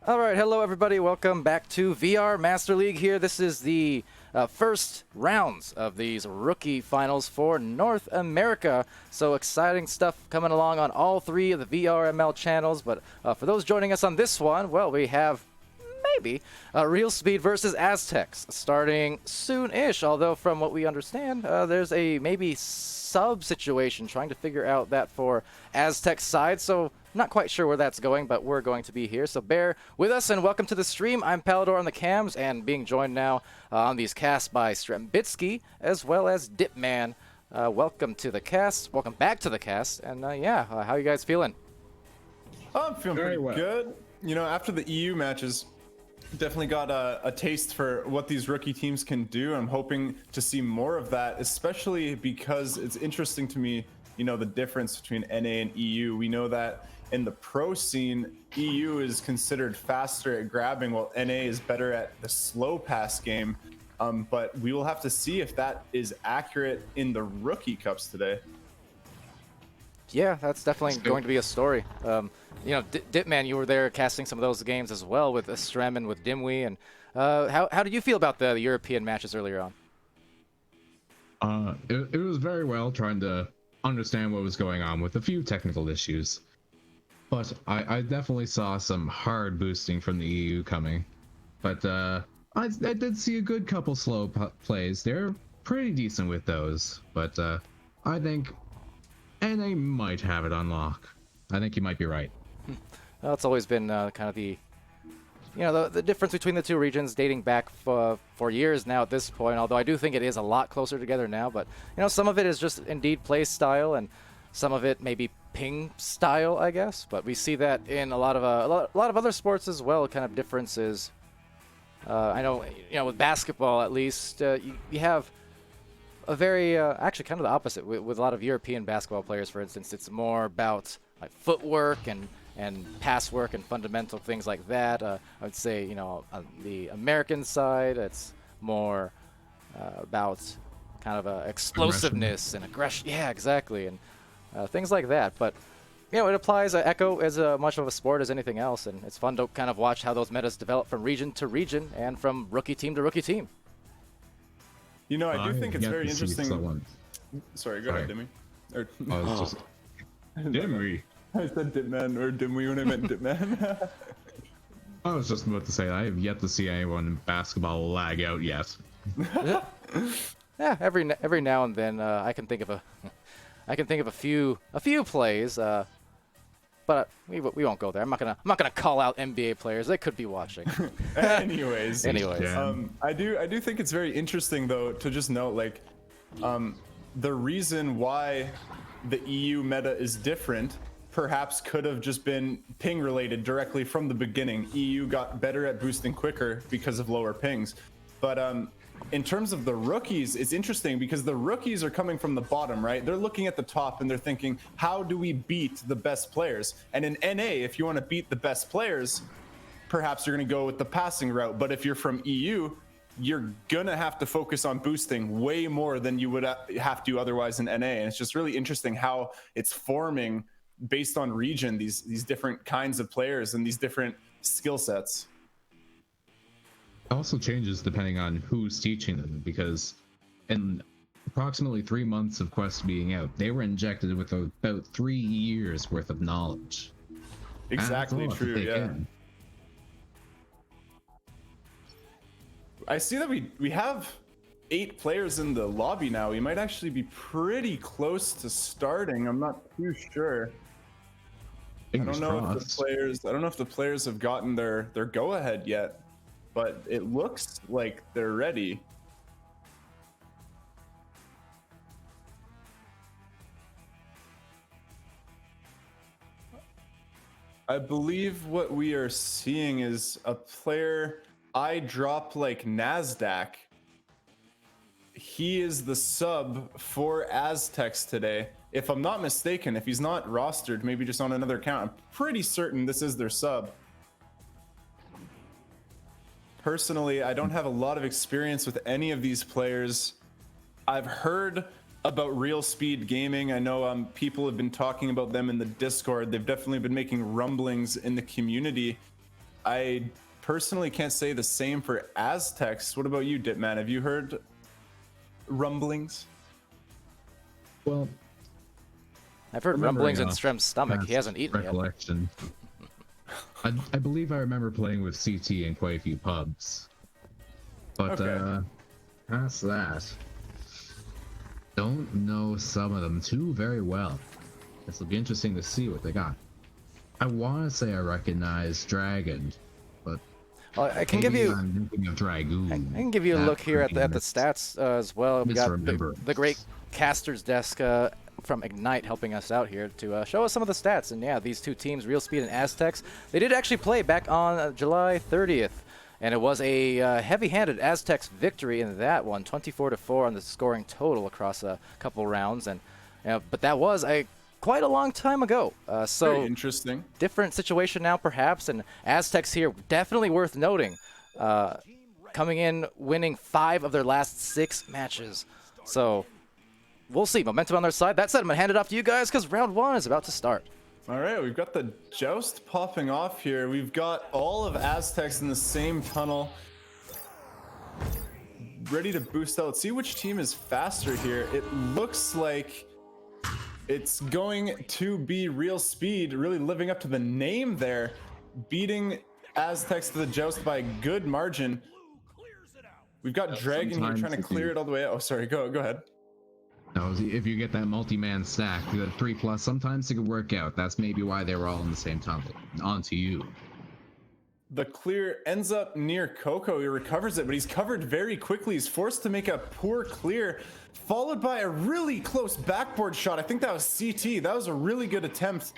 All right, hello everybody. Welcome back to VR Master League here. This is the first rounds of these rookie finals for North America. So exciting stuff coming along on all three of the VRML channels. But for those joining us on this one, well, we have maybe Real Speed versus Aztecs starting soon-ish. Although from what we understand, there's a maybe sub situation trying to figure out that for Aztec's side. So not quite sure where that's going, but we're going to be here. So bear with us and welcome to the stream. I'm Palador on the cams and being joined now on these casts by Strembitsky as well as Dipman. Welcome to the cast. Welcome back to the cast. And how you guys feeling? I'm feeling pretty good. You know, after the EU matches, definitely got a taste for what these rookie teams can do. I'm hoping to see more of that, especially because it's interesting to me, you know, the difference between NA and EU. We know that in the pro scene, EU is considered faster at grabbing, while NA is better at the slow pass game. But we will have to see if that is accurate in the rookie cups today. Yeah, that's definitely going to be a story. You know, Dipman, you were there casting some of those games as well with Strem and with Dimwee. And how did you feel about the European matches earlier on? It was very well, trying to understand what was going on with a few technical issues. But I definitely saw some hard boosting from the EU coming. But I did see a good couple slow plays. They're pretty decent with those. But I think NA might have it on lock. I think you might be right. Well, it's always been kind of the, you know, the difference between the two regions dating back for years now at this point, although I do think it is a lot closer together now. But, you know, some of it is just indeed play style and some of it maybe ping style, I guess. But we see that in a lot of other sports as well, kind of differences. I know, you know, with basketball at least, you have a very, actually kind of the opposite with a lot of European basketball players, for instance. It's more about like footwork and pass work and fundamental things like that. I would say, you know, on the American side, it's more about kind of explosiveness and aggression. Yeah, exactly, and things like that. But, you know, it applies Echo as much of a sport as anything else, and it's fun to kind of watch how those metas develop from region to region and from rookie team to rookie team. You know, I do think it's very interesting. Sorry, go ahead, Dimmy. Or, I was just Dimmy. I said Dipman or Dimwee when I meant Dipman. I was just about to say I have yet to see anyone in basketball lag out yet. Yeah, every now and then I can think of a few plays, but but we won't go there. I'm not gonna call out NBA players. They could be watching. Anyways, Yeah. I do think it's very interesting though to just note like the reason why the EU meta is different perhaps could have just been ping related directly from the beginning. EU got better at boosting quicker because of lower pings. But in terms of the rookies, it's interesting because the rookies are coming from the bottom, right? They're looking at the top and they're thinking, how do we beat the best players? And in NA, if you want to beat the best players, perhaps you're going to go with the passing route. But if you're from EU, you're going to have to focus on boosting way more than you would have to otherwise in NA. And it's just really interesting how it's forming based on region, these different kinds of players and these different skill sets. It also changes depending on who's teaching them, because in approximately 3 months of Quest being out, they were injected with about 3 years worth of knowledge. Exactly true, yeah. I see that we have 8 players in the lobby now. We might actually be pretty close to starting. I'm not too sure. I don't know if the players have gotten their go ahead yet, but it looks like they're ready. I believe what we are seeing is a player I drop like NASDAQ. He is the sub for Aztecs today. If I'm not mistaken, if he's not rostered, maybe just on another account, I'm pretty certain this is their sub. Personally, I don't have a lot of experience with any of these players. I've heard about Real Speed Gaming. I know people have been talking about them in the Discord. They've definitely been making rumblings in the community. I personally can't say the same for Aztecs. What about you, Dipman? Have you heard rumblings? Well, I've heard rumblings in Strem's stomach. He hasn't eaten recollection. I believe I remember playing with CT in quite a few pubs. But past that, don't know some of them too very well. This will be interesting to see what they got. I want to say I recognize Dragon, but I can give you. I'm thinking of Dragoon. I can give you a look here at the stats as well. We got the great caster's desk from Ignite helping us out here to show us some of the stats. And yeah, these two teams, Real Speed and Aztecs, they did actually play back on July 30th. And it was a heavy-handed Aztecs victory in that one, 24-4 on the scoring total across a couple rounds. And but that was quite a long time ago. So very interesting. Different situation now, perhaps. And Aztecs here, definitely worth noting, coming in winning 5 of their last 6 matches. So we'll see. Momentum on their side. That said, I'm going to hand it off to you guys because round 1 is about to start. All right, we've got the joust popping off here. We've got all of Aztecs in the same tunnel, ready to boost out. Let's see which team is faster here. It looks like it's going to be Real Speed, really living up to the name there, beating Aztecs to the joust by a good margin. We've got Dragon here trying to clear it all the way out. Oh, sorry, go ahead. No, if you get that multi-man stack, the 3+, sometimes it could work out. That's maybe why they were all in the same tunnel. On to you. The clear ends up near Coco. He recovers it, but he's covered very quickly. He's forced to make a poor clear, followed by a really close backboard shot. I think that was CT. That was a really good attempt.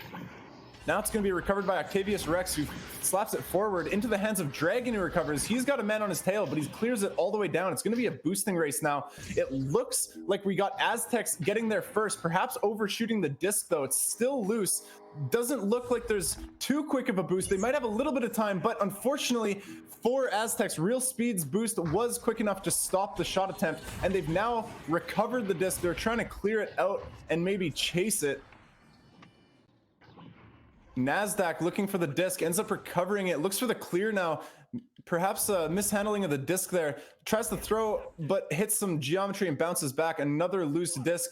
Now it's going to be recovered by Octavius Rex, who slaps it forward into the hands of Dragon, who recovers. He's got a man on his tail, but he clears it all the way down. It's going to be a boosting race now. It looks like we got Aztecs getting there first, perhaps overshooting the disc, though. It's still loose. Doesn't look like there's too quick of a boost. They might have a little bit of time, but unfortunately for Aztecs, Real Speed's boost was quick enough to stop the shot attempt, and they've now recovered the disc. They're trying to clear it out and maybe chase it. NASDAQ looking for the disc, ends up recovering it, looks for the clear now. Perhaps a mishandling of the disc there. Tries to throw, but hits some geometry and bounces back. Another loose disc.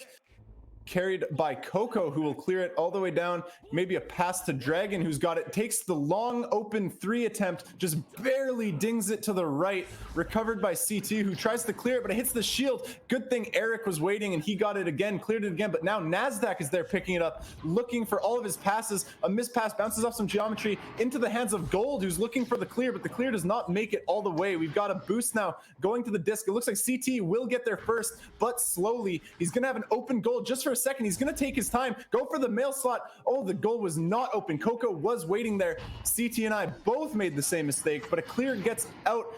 carried by Coco, who will clear it all the way down. Maybe a pass to Dragon, who's got it, takes the long open 3 attempt, just barely dings it to the right, recovered by CT, who tries to clear it, but it hits the shield. Good thing Eric was waiting and he got it again, cleared it again, but now Nasdaq is there picking it up, looking for all of his passes. A missed pass bounces off some geometry into the hands of Gold, who's looking for the clear, but the clear does not make it all the way. We've got a boost now going to the disc. It looks like CT will get there first, but slowly. He's gonna have an open goal just for a second. He's gonna take his time, go for the mail slot. Oh, the goal was not open. Coco was waiting there. CT and I both made the same mistake, but a clear gets out.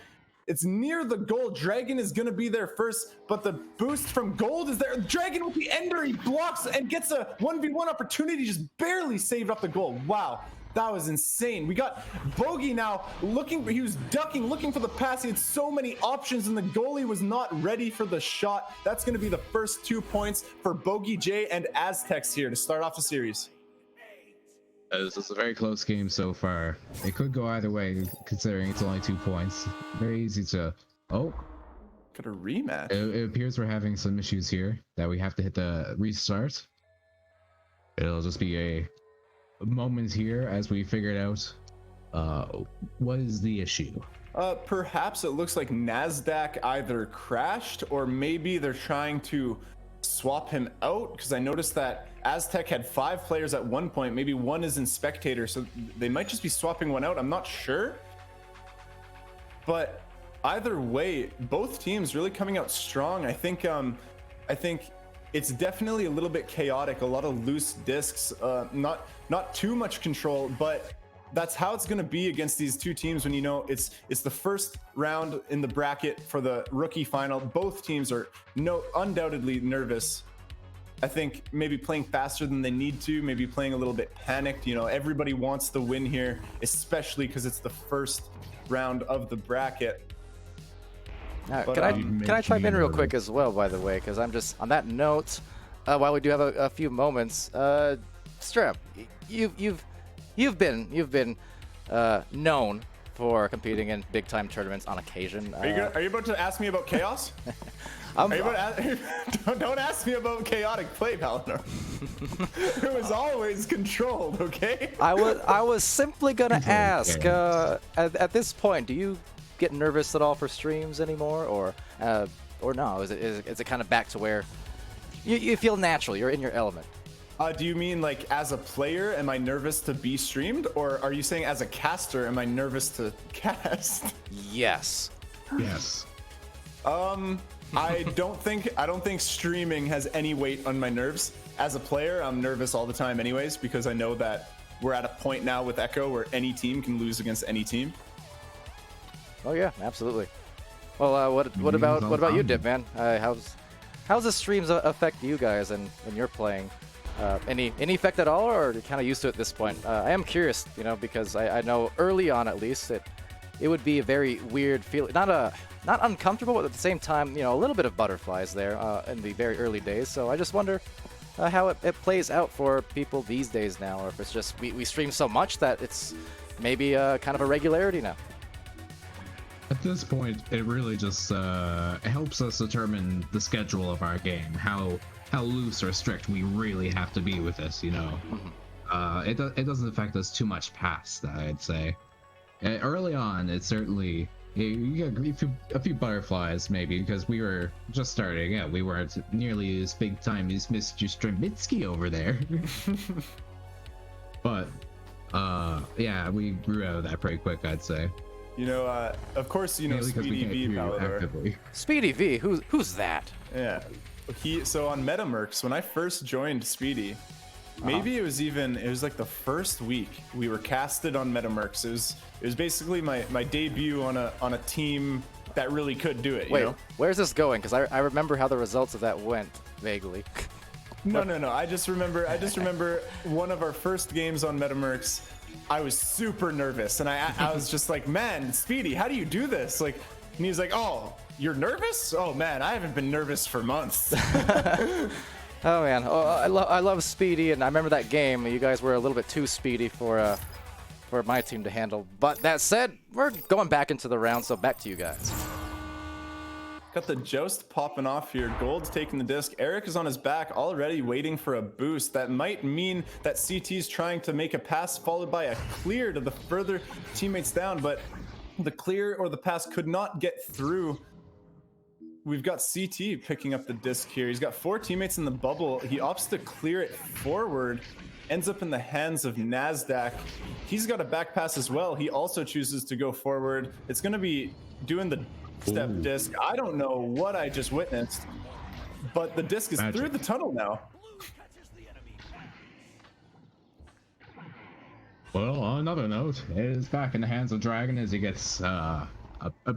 It's near the goal. Dragon is gonna be there first, but the boost from Gold is there. Dragon with the ender, he blocks and gets a 1v1 opportunity, just barely saved up the goal. Wow. That was insane. We got Bogey now looking, he was ducking, looking for the pass. He had so many options and the goalie was not ready for the shot. That's going to be the first 2 points for Bogey J and Aztecs here to start off the series. This is a very close game so far. It could go either way, considering it's only 2 points. Very easy to... Oh. Got a rematch. It appears we're having some issues here, that we have to hit the restart. It'll just be a moment here as we figured out what is the issue. Perhaps it looks like Nasdaq either crashed or maybe they're trying to swap him out, because I noticed that Aztec had 5 players at one point. Maybe one is in spectator, so they might just be swapping one out. I'm not sure, but either way, both teams really coming out strong. I think it's definitely a little bit chaotic, a lot of loose discs, not too much control, but that's how it's going to be against these two teams when you know it's the first round in the bracket for the rookie final. Both teams are undoubtedly nervous. I think maybe playing faster than they need to, maybe playing a little bit panicked. You know, everybody wants the win here, especially because it's the first round of the bracket. But, can I chime in real quick as well, by the way, because I'm just on that note. While we do have a few moments, Strap, you've been known for competing in big time tournaments on occasion. Are you about to ask me about chaos? Don't ask me about chaotic play, Palador. It was always controlled, okay? I was simply gonna ask. At this point, do you get nervous at all for streams anymore, or no? Is it kind of back to where you feel natural? You're in your element. Do you mean like as a player, am I nervous to be streamed, or are you saying as a caster, am I nervous to cast? Yes. Yes. I don't think streaming has any weight on my nerves. As a player, I'm nervous all the time anyways, because I know that we're at a point now with Echo where any team can lose against any team. Oh yeah, absolutely. Well, what about you, Dip, man? How's the streams affect you guys and when you're playing? Any effect at all, or are you kind of used to it at this point? I am curious, you know, because I know early on at least it would be a very weird feeling, not uncomfortable, but at the same time, you know, a little bit of butterflies there in the very early days. So I just wonder how it plays out for people these days now, or if it's just we stream so much that it's maybe kind of a regularity now. At this point, it really just helps us determine the schedule of our game, how loose or strict we really have to be with this, you know. It doesn't affect us too much past that, I'd say. Early on, it certainly, you get a few butterflies maybe, because we were just starting out. We weren't nearly as big time as Mr. Stremitsky over there. But yeah, we grew out of that pretty quick, I'd say. You know, of course, you know Speedy V, Palador. Speedy V, who's that? Yeah, so on MetaMercs, when I first joined Speedy, maybe it was like the first week we were casted on MetaMercs. It was basically my debut on a team that really could do it. Wait, you know? Where's this going? Because I remember how the results of that went vaguely. No. I just remember one of our first games on MetaMercs. I was super nervous, and I was just like, man, Speedy, how do you do this? Like, and he was like, oh, you're nervous? Oh man, I haven't been nervous for months. Oh man, I love Speedy, and I remember that game. You guys were a little bit too speedy for my team to handle. But that said, we're going back into the round, so back to you guys. Got the Joust popping off here. Gold's taking the disc. Eric is on his back already waiting for a boost. That might mean that CT's trying to make a pass followed by a clear to the further teammates down, but the clear or the pass could not get through. We've got CT picking up the disc here. He's got 4 teammates in the bubble. He opts to clear it forward. Ends up in the hands of Nasdaq. He's got a back pass as well. He also chooses to go forward. It's going to be doing the step disc. I don't know what I just witnessed, but the disc is through the tunnel now. Well, on another note, it is back in the hands of Dragon as he gets a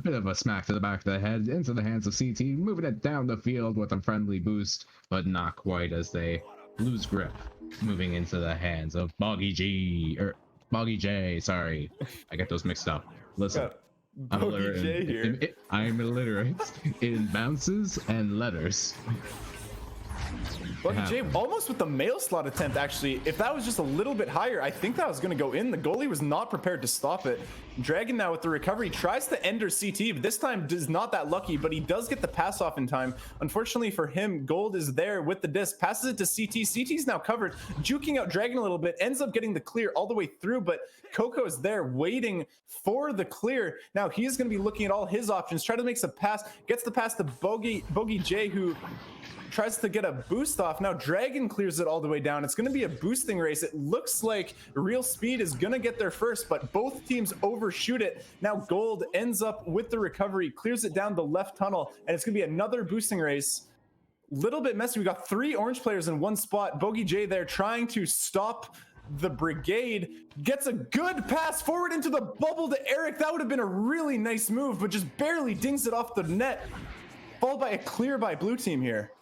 bit of a smack to the back of the head into the hands of CT, moving it down the field with a friendly boost, but not quite as they lose grip, moving into the hands of Boggy J. Sorry, I get those mixed up. Listen, Boggy J here. I'm illiterate in bounces and letters. Boggy J almost with the mail slot attempt, actually. If that was just a little bit higher, I think that was going to go in. The goalie was not prepared to stop it. Dragon now with the recovery tries to ender CT, but this time is not that lucky, but he does get the pass off in time. Unfortunately for him, Gold is there with the disc, passes it to CT. CT's now covered, juking out Dragon a little bit, ends up getting the clear all the way through, but Coco is there waiting for the clear. Now he is going to be looking at all his options, try to make some pass, gets the pass to Bogey J, who tries to get a boost off. Now Dragon clears it all the way down. It's going to be a boosting race. It looks like Real Speed is going to get there first, but both teams overshoot it. Now Gold ends up with the recovery, clears it down the left tunnel, and it's going to be another boosting race. Little bit messy. We got 3 orange players in one spot. Bogey J there trying to stop the brigade, gets a good pass forward into the bubble to Eric. That would have been a really nice move, but just barely dings it off the net, followed by a clear by blue team here.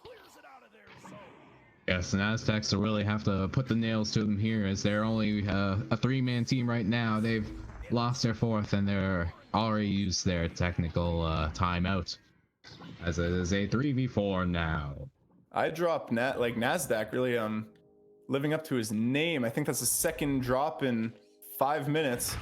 Yes, and Aztecs will really have to put the nails to them here, as they're only a 3-man team right now. They've lost their 4th, and they're already used their technical timeout, as it is a 3v4 now. I dropped Nasdaq really living up to his name. I think that's the 2nd drop in 5 minutes.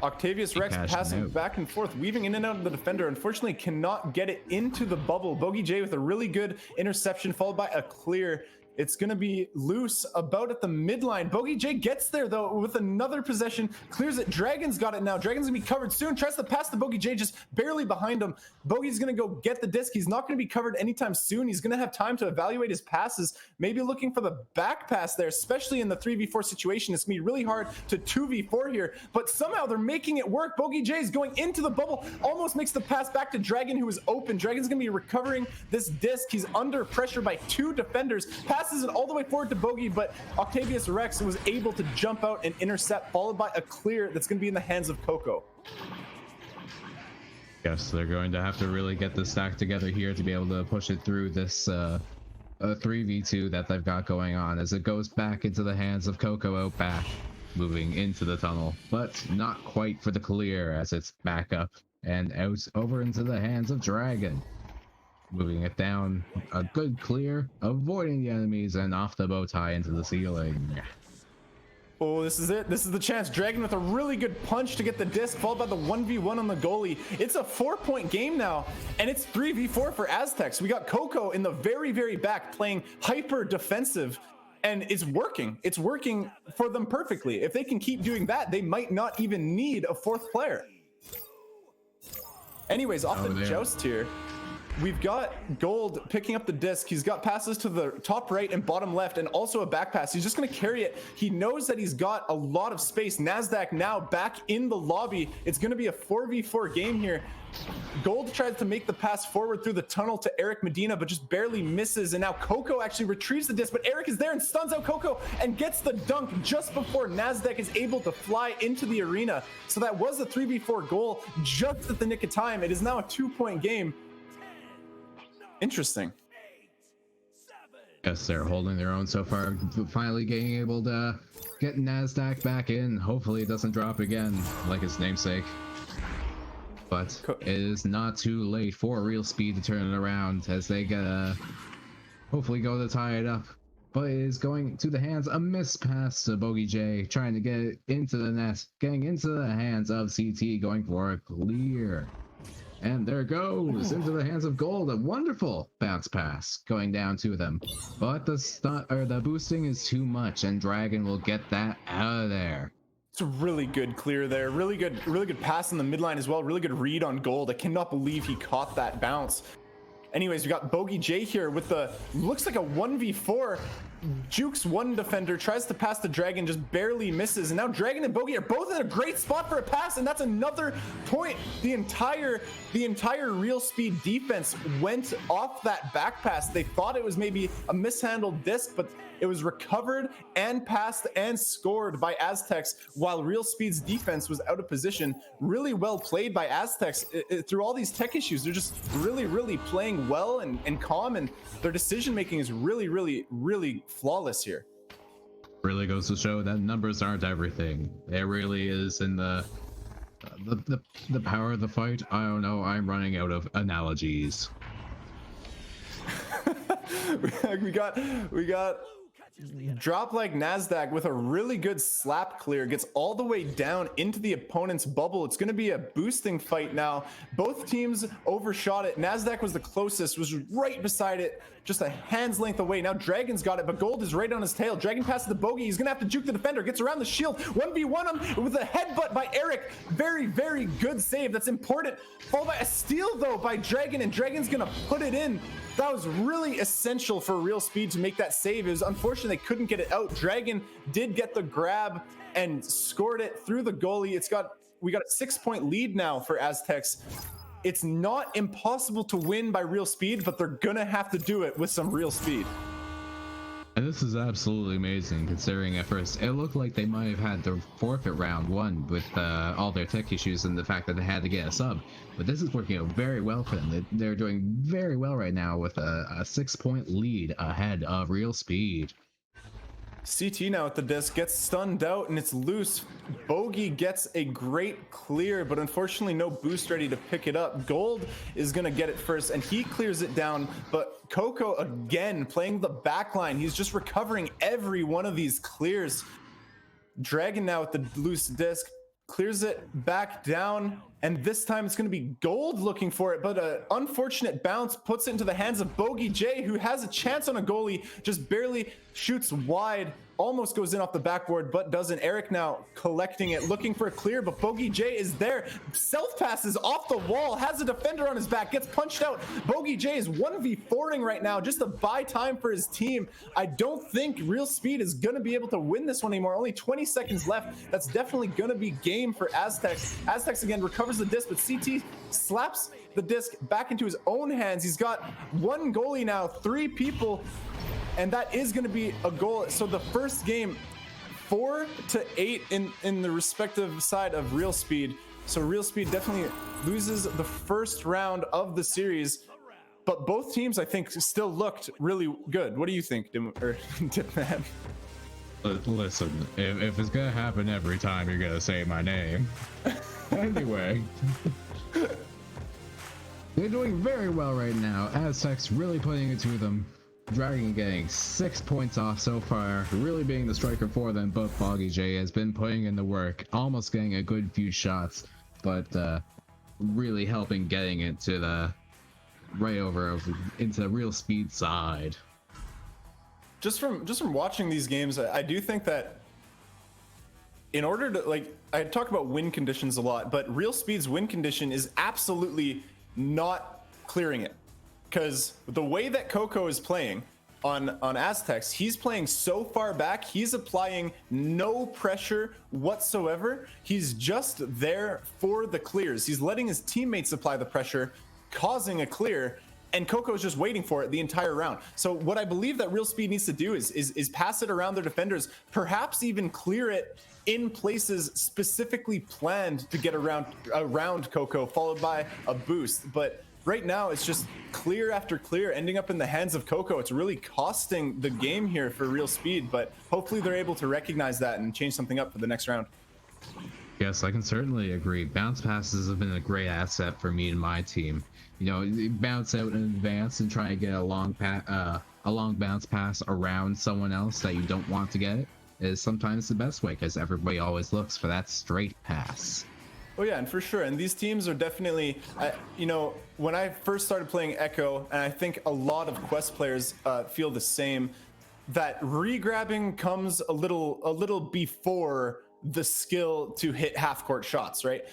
Octavius Rex passing back and forth, weaving in and out of the defender. Unfortunately, cannot get it into the bubble. Bogey J with a really good interception, followed by a clear. It's going to be loose about at the midline. Bogey J gets there, though, with another possession. Clears it. Dragon's got it now. Dragon's going to be covered soon. Tries to pass to Bogey J, just barely behind him. Bogey's going to go get the disc. He's not going to be covered anytime soon. He's going to have time to evaluate his passes. Maybe looking for the back pass there, especially in the 3v4 situation. It's going to be really hard to 2v4 here, but somehow they're making it work. Bogey J is going into the bubble. Almost makes the pass back to Dragon, who is open. Dragon's going to be recovering this disc. He's under pressure by 2 defenders. Passes it all the way forward to Bogey, but Octavius Rex was able to jump out and intercept, followed by a clear that's going to be in the hands of Coco. Yes, they're going to have to really get the stack together here to be able to push it through this 3v2 that they've got going on, as it goes back into the hands of Coco out back, moving into the tunnel, but not quite for the clear, as it's back up and out over into the hands of Dragon. Moving it down, a good clear, avoiding the enemies, and off the bow tie into the ceiling. Oh, this is it. This is the chance. Dragon with a really good punch to get the disc, followed by the 1v1 on the goalie. It's a 4-point game now, and it's 3v4 for Aztecs. We got Coco in the very, very back playing hyper defensive, and it's working. It's working for them perfectly. If they can keep doing that, they might not even need a 4th player. Anyways, off the joust here. We've got Gold picking up the disc. He's got passes to the top right and bottom left, and also a back pass. He's just going to carry it. He knows that he's got a lot of space. Nasdaq now back in the lobby. It's going to be a 4v4 game here. Gold tries to make the pass forward through the tunnel to Eric Medina, but just barely misses. And now Coco actually retrieves the disc, but Eric is there and stuns out Coco and gets the dunk just before Nasdaq is able to fly into the arena. So that was a 3v4 goal just at the nick of time. It is now a 2-point game. Interesting. Yes, they're holding their own so far, finally getting able to get Nasdaq back in. Hopefully it doesn't drop again like its namesake. But it is not too late for Real Speed to turn it around, as they hopefully go to tie it up. But it is going to the hands, a miss pass to Bogey J, trying to get it into the net, getting into the hands of CT, going for a clear. And there goes into the hands of Gold. A wonderful bounce pass going down to them. But the boosting is too much, and Dragon will get that out of there. It's a really good clear there. Really good pass in the midline as well. Really good read on Gold. I cannot believe he caught that bounce. Anyways, we got Bogey J here with the, looks like a 1v4. Jukes one defender, tries to pass the Dragon, just barely misses. And now Dragon and Bogey are both in a great spot for a pass, and that's another point. The entire Real Speed defense went off that back pass. They thought it was maybe a mishandled disc, but it was recovered and passed and scored by Aztecs while Real Speed's defense was out of position. Really well played by Aztecs through all these tech issues. They're just really playing well and calm, and their decision making is really flawless here. Really goes to show that numbers aren't everything. It really is in the power of the fight. I don't know, I'm running out of analogies. we got Drop like Nasdaq with a really good slap clear, gets all the way down into the opponent's bubble. It's going to be a boosting fight now. Both teams overshot it. Nasdaq was the closest, was right beside it, just a hand's length away. Now Dragon's got it, but Gold is right on his tail. Dragon passes the Bogey. He's going to have to juke the defender, gets around the shield. 1v1 him with a headbutt by Eric. Very good save. That's important. Followed by a steal, though, by Dragon, and Dragon's going to put it in. That was really essential for Real Speed to make that save. It was unfortunate they couldn't get it out. Dragon did get the grab and scored it through the goalie. We got a 6-point lead now for Aztecs. It's not impossible to win by Real Speed, but they're gonna have to do it with some real speed. And this is absolutely amazing, considering at first it looked like they might have had to forfeit round one with all their tech issues and the fact that they had to get a sub. But this is working out very well for them. They're doing very well right now with a 6-point lead ahead of Real Speed. CT now at the disc, gets stunned out and it's loose. Bogey gets a great clear, but unfortunately no boost ready to pick it up. Gold is gonna get it first and he clears it down, but Coco again playing the back line. He's just recovering every one of these clears. Dragon now with the loose disc, clears it back down, and this time it's going to be Gold looking for it, but an unfortunate bounce puts it into the hands of Bogey J, who has a chance on a goalie, just barely shoots wide, almost goes in off the backboard, but doesn't. Eric now collecting it, looking for a clear, but Bogey J is there. Self passes off the wall, has a defender on his back, gets punched out. Bogey J is 1v4ing right now, just to buy time for his team. I don't think Real Speed is going to be able to win this one anymore. Only 20 seconds left. That's definitely going to be game for Aztecs. Aztecs again recovers the disc, but CT slaps the disc back into his own hands. He's got one goalie now, 3 people, and that is going to be a goal. So the first game, 4-8 in the respective side of Real Speed. So Real Speed definitely loses the first round of the series, but both teams I think still looked really good. What do you think, Dipman? Listen, if it's gonna happen every time, you're gonna say my name. Anyway, they're doing very well right now. Aztecs really putting it to them. Dragon getting 6 points off so far, really being the striker for them, but Boggy J has been putting in the work, almost getting a good few shots, but really helping getting it to the right over into the Real Speed side. Just from watching these games, I do think that in order to, like, I talk about win conditions a lot, but Real Speed's win condition is absolutely not clearing it. Because the way that Coco is playing on Aztecs, he's playing so far back, he's applying no pressure whatsoever. He's just there for the clears. He's letting his teammates apply the pressure, causing a clear, and Coco's just waiting for it the entire round. So what I believe that Real Speed needs to do is pass it around their defenders, perhaps even clear it in places specifically planned to get around Coco, followed by a boost. But right now it's just clear after clear ending up in the hands of Coco. It's really costing the game here for Real Speed, but hopefully they're able to recognize that and change something up for the next round. Yes, I can certainly agree. Bounce passes have been a great asset for me and my team. You know, bounce out in advance and try to get a long bounce pass around someone else that you don't want to get it is sometimes the best way, because everybody always looks for that straight pass. Oh yeah, and for sure. And these teams are definitely, you know, when I first started playing Echo, and I think a lot of Quest players feel the same, that re-grabbing comes a little before the skill to hit half-court shots, right?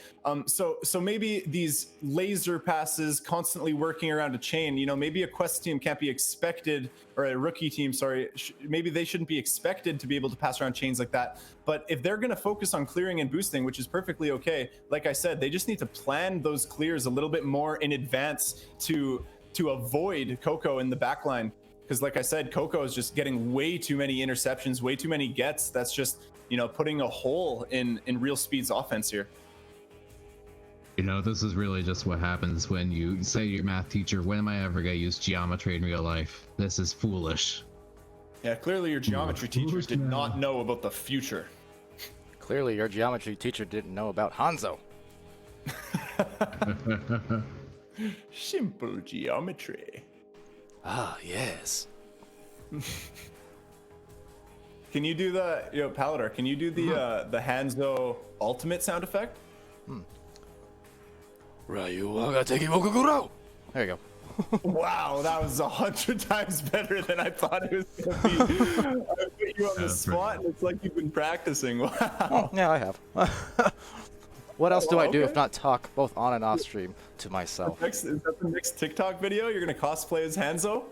So maybe these laser passes constantly working around a chain, you know, maybe a Quest team can't be expected, or a rookie team, sorry, maybe they shouldn't be expected to be able to pass around chains like that. But if they're going to focus on clearing and boosting, which is perfectly okay, like I said, they just need to plan those clears a little bit more in advance to avoid Coco in the backline. Because like I said, Coco is just getting way too many interceptions, way too many gets. That's just, you know, putting a hole in Real Speed's offense here. You know, this is really just what happens when you say to your math teacher, when am I ever going to use geometry in real life? This is foolish. Yeah, clearly your geometry teacher did not know about the future. Clearly your geometry teacher didn't know about Hanzo. Simple geometry. Ah, yes. Can you do the, you know, Paladar, can you do the Hanzo ultimate sound effect? Ryu waga teki mokuguro. There you go. Wow, that was 100 times better than I thought it was gonna be. I put you on the spot, and it's like you've been practicing. Wow. Yeah, I have. What else do I do if okay. not talk both on and off stream to myself? Is that the next TikTok video? You're gonna cosplay as Hanzo?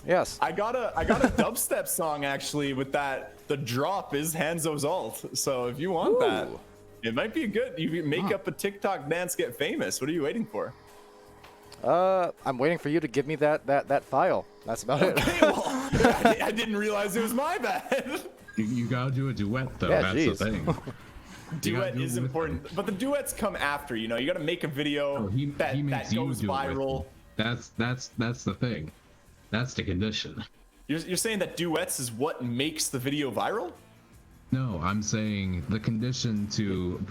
Yes. I got a dubstep song actually with that. The drop is Hanzo's ult. So if you want that, Ooh. it might be good. You make up a TikTok dance, get famous. What are you waiting for? I'm waiting for you to give me that file. That's about it. Okay, well, I didn't realize it was my bad. You gotta do a duet though. Yeah, That's geez. the thing. Duet is important, but the duets come after. You know, you got to make a video that goes viral. That's the thing. That's the condition. You're saying that duets is what makes the video viral? No, I'm saying the condition to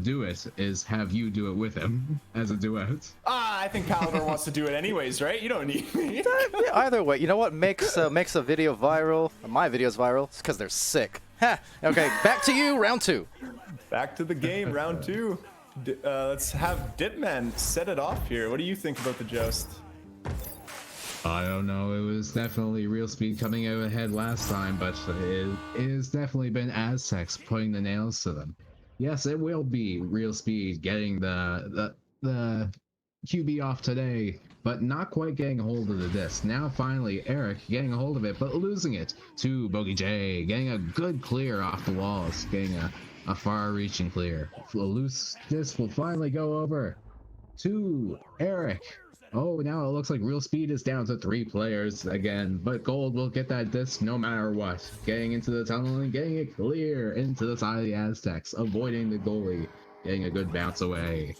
do it is have you do it with him as a duet. I think Paladar wants to do it anyways, right? You don't need me. Yeah, either way, you know what makes a video viral? My videos viral? It's because they're sick. Ha! Okay, back to you, round 2. Back to the game, round 2. Let's have Dipman set it off here. What do you think about the joust? I don't know. It was definitely Real Speed coming out ahead last time, but it has definitely been Aztecs putting the nails to them. Yes, it will be Real Speed getting the QB off today, but not quite getting a hold of the disc. Now finally Eric getting a hold of it, but losing it to Bogey J, getting a good clear off the walls, getting a far-reaching clear. A loose disc will finally go over to Eric. Oh, now it looks like Real Speed is down to 3 players again, but Gold will get that disc no matter what. Getting into the tunnel and getting it clear into the side of the Aztecs, avoiding the goalie, getting a good bounce away.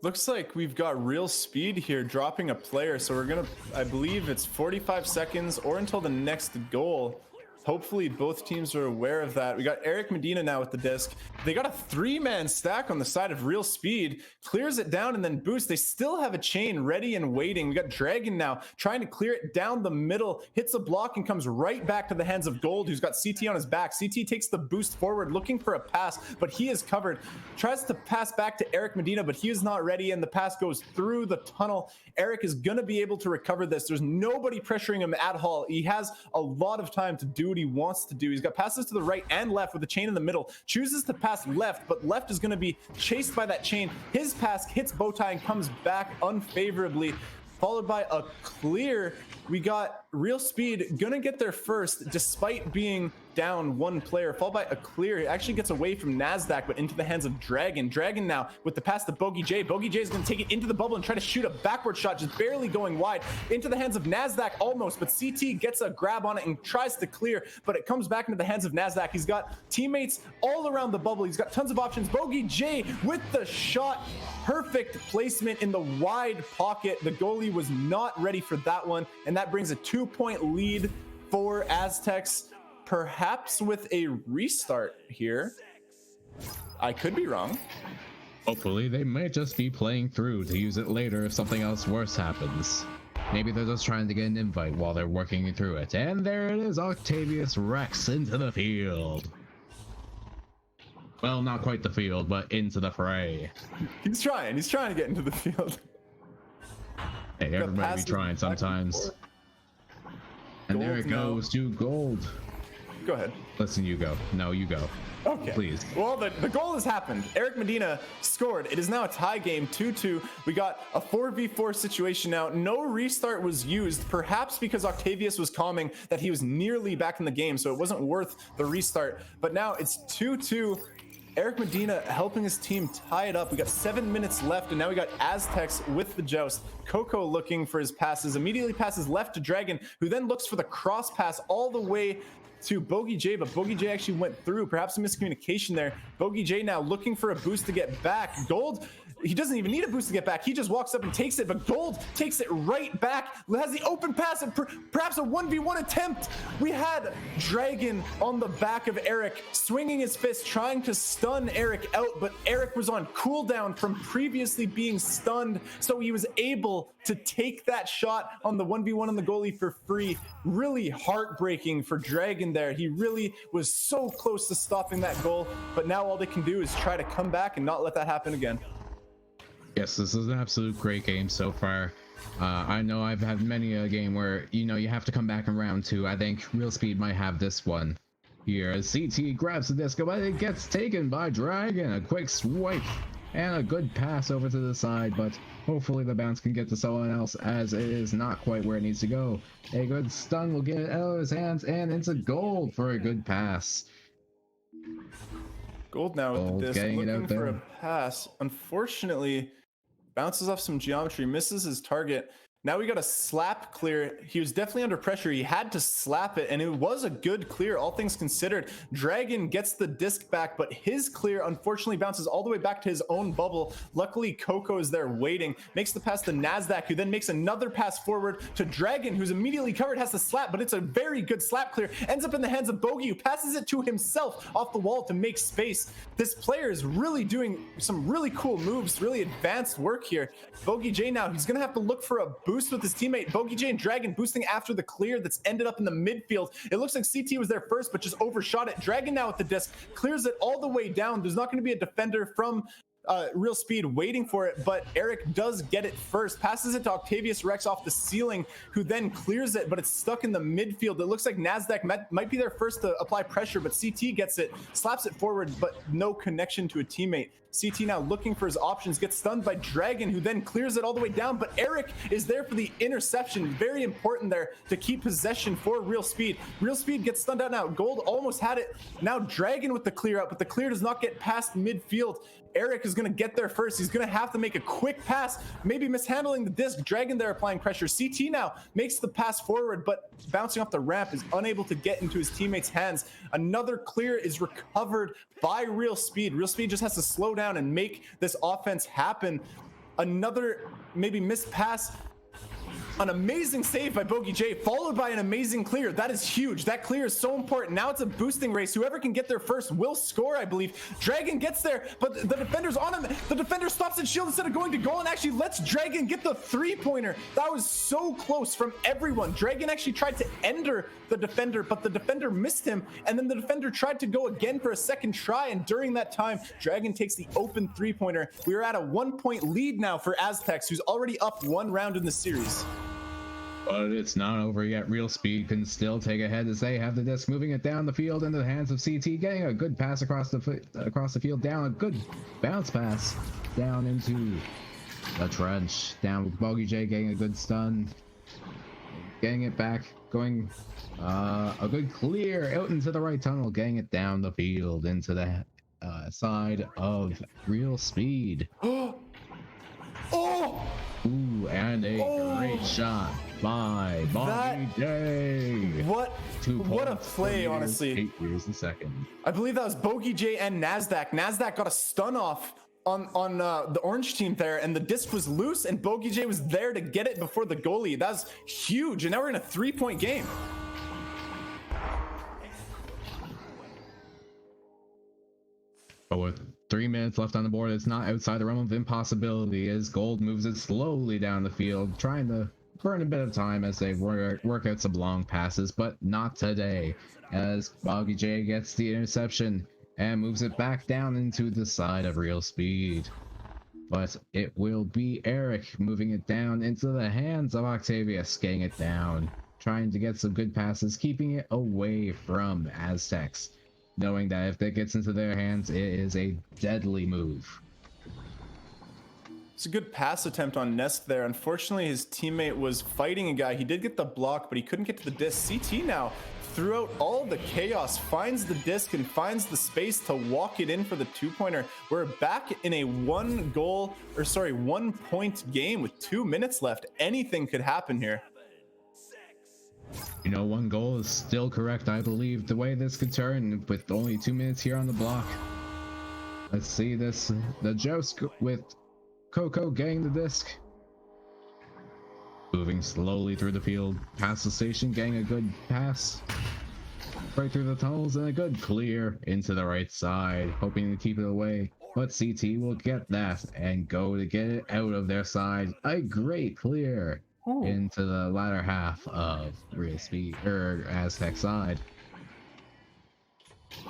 Looks like we've got Real Speed here dropping a player, so we're gonna, I believe it's 45 seconds or until the next goal. Hopefully both teams are aware of that. We got Eric Medina now with the disc. They got a 3-man stack on the side of Real Speed, clears it down and then boosts. They still have a chain ready and waiting. We got Dragon now trying to clear it down the middle, hits a block and comes right back to the hands of Gold, who's got CT on his back. CT takes the boost forward, looking for a pass, but he is covered. Tries to pass back to Eric Medina, but he is not ready, and the pass goes through the tunnel. Eric is gonna be able to recover this. There's nobody pressuring him at all. He has a lot of time to do what he wants to do. He's got passes to the right and left with the chain in the middle. Chooses to pass left, but left is going to be chased by that chain. His pass hits Bowtie and comes back unfavorably, followed by a clear. We got Real Speed gonna get there first despite being down 1 player, followed by a clear. It actually gets away from Nasdaq, but into the hands of Dragon. Dragon now with the pass to Bogey J. Bogey J is gonna take it into the bubble and try to shoot a backward shot, just barely going wide. Into the hands of Nasdaq almost, but CT gets a grab on it and tries to clear, but it comes back into the hands of Nasdaq. He's got teammates all around the bubble. He's got tons of options. Bogey J with the shot. Perfect placement in the wide pocket. The goalie was not ready for that one, and that brings a 2-point lead for Aztecs. Perhaps with a restart here. I could be wrong. Hopefully they might just be playing through to use it later if something else worse happens. Maybe they're just trying to get an invite while they're working through it. And there it is, Octavius Rex into the field. Well, not quite the field, but into the fray. He's trying to get into the field. Hey, everybody be trying sometimes. And there it goes to gold. Go ahead. Listen, you go. No, you go. Okay. Please. Well, the goal has happened. Eric Medina scored. It is now a tie game, 2-2. We got a 4v4 situation now. No restart was used, perhaps because Octavius was calming that he was nearly back in the game, so it wasn't worth the restart. But now it's 2-2. Eric Medina helping his team tie it up. We got 7 minutes left, and now we got Aztecs with the joust. Coco looking for his passes, immediately passes left to Dragon, who then looks for the cross pass all the way to Bogey J, but Bogey J actually went through. Perhaps a miscommunication there. Bogey J now looking for a boost to get back. Gold, he doesn't even need a boost to get back. He just walks up and takes it, but Gold takes it right back. Has the open pass and perhaps a 1v1 attempt. We had Dragon on the back of Eric, swinging his fist, trying to stun Eric out, but Eric was on cooldown from previously being stunned, so he was able to take that shot on the 1v1 on the goalie for free. Really heartbreaking for Dragon there. He really was so close to stopping that goal, but now all they can do is try to come back and not let that happen again. Yes, this is an absolute great game so far. I know I've had many a game where, you know, you have to come back in round 2. I think Real Speed might have this one. Here, as CT grabs the disco, but it gets taken by Dragon. A quick swipe and a good pass over to the side, but hopefully the bounce can get to someone else, as it is not quite where it needs to go. A good stun will get it out of his hands and into Gold for a good pass. Gold now with the disc, looking for a pass. Unfortunately, bounces off some geometry, misses his target. Now we got a slap clear. He was definitely under pressure. He had to slap it, and it was a good clear, all things considered. Dragon gets the disc back, but his clear unfortunately bounces all the way back to his own bubble. Luckily, Coco is there waiting, makes the pass to Nasdaq, who then makes another pass forward to Dragon, who's immediately covered, has to slap, but it's a very good slap clear. Ends up in the hands of Bogey, who passes it to himself off the wall to make space. This player is really doing some really cool moves, really advanced work here. Bogey J now, he's going to have to look for a boost with his teammate. Bogey J and Dragon boosting after the clear that's ended up in the midfield. It looks like CT was there first, but just overshot it. Dragon now with the disc, clears it all the way down. There's not going to be a defender from Real Speed waiting for it, but Eric does get it first, passes it to Octavius Rex off the ceiling, who then clears it, but it's stuck in the midfield. It looks like Nasdaq might be there first to apply pressure, but CT gets it, slaps it forward, but no connection to a teammate. CT now looking for his options, gets stunned by Dragon, who then clears it all the way down, but Eric is there for the interception. Very important there to keep possession for Real Speed. Real Speed gets stunned out now. Gold almost had it. Now Dragon with the clear out, but the clear does not get past midfield. Eric is going to get there first. He's going to have to make a quick pass, maybe mishandling the disc. Dragon there applying pressure. CT now makes the pass forward, but bouncing off the ramp is unable to get into his teammates' hands. Another clear is recovered by Real Speed. Real Speed just has to slow down and make this offense happen. Another maybe missed pass. An amazing save by Bogey J, followed by an amazing clear. That is huge. That clear is so important. Now it's a boosting race. Whoever can get there first will score, I believe. Dragon gets there, but the defender's on him. The defender stops at shield instead of going to goal and actually lets Dragon get the three-pointer. That was so close from everyone. Dragon actually tried to ender the defender, but the defender missed him, and then the defender tried to go again for a second try, and during that time, Dragon takes the open three-pointer. We are at a 1-point lead now for Aztecs, who's already up 1 round in the series. But it's not over yet. Real Speed can still take ahead as they have the disc, moving it down the field into the hands of CT, getting a good pass across the field, down a good bounce pass down into the trench, down with Bogey J getting a good stun, getting it back, going a good clear out into the right tunnel, getting it down the field into the side of Real Speed. Oh! Ooh, and a great shot by Bogey J. What a play, honestly. 8 years a second. I believe that was Bogey J and Nasdaq. Nasdaq got a stun off on the orange team there, and the disc was loose, and Bogey J was there to get it before the goalie. That's huge, and now we're in a 3-point game. But with 3 minutes left on the board, it's not outside the realm of impossibility as Gold moves it slowly down the field, trying to burn a bit of time as they work out some long passes, but not today, as Bogey J gets the interception. and moves it back down into the side of Real Speed. But it will be Eric moving it down into the hands of Octavius, getting it down, trying to get some good passes, keeping it away from Aztecs, knowing that if that gets into their hands, it is a deadly move. It's a good pass attempt on Nest there. Unfortunately, his teammate was fighting a guy. He did get the block, but he couldn't get to the disc. CT now, throughout all the chaos, finds the disc and finds the space to walk it in for the two-pointer. We're back in a 1 point game with 2 minutes left. Anything could happen here. You know, 1 goal is still correct, I believe, the way this could turn with only 2 minutes here on the block. Let's see this, the joust with Coco getting the disc. Moving slowly through the field, past the station, getting a good pass. Right through the tunnels and a good clear into the right side, hoping to keep it away. But CT will get that and go to get it out of their side. A great clear into the latter half of Real Speed, Aztec side.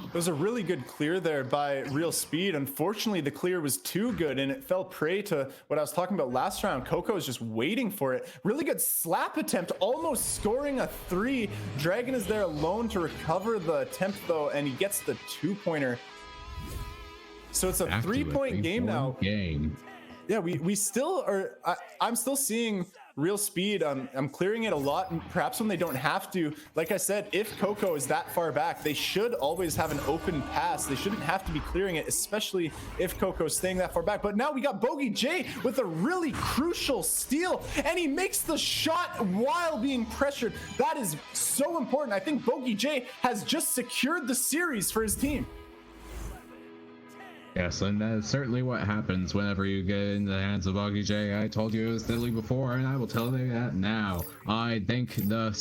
It was a really good clear there by Real Speed. Unfortunately, the clear was too good and it fell prey to what I was talking about last round. Coco is just waiting for it. Really good slap attempt, almost scoring a 3. Dragon is there alone to recover the attempt though, and he gets the 2-pointer. So it's a 3-point game now. Yeah, we still are. I'm still seeing Real Speed. I'm clearing it a lot, and perhaps when they don't have to. Like I said, if Coco is that far back, they should always have an open pass. They shouldn't have to be clearing it, especially if Coco's staying that far back. But now we got Bogey J with a really crucial steal, and he makes the shot while being pressured. That is so important. I think Bogey J has just secured the series for his team. Yes, and that's certainly what happens whenever you get in the hands of Boggy J. I told you it was deadly before, and I will tell you that now. I think the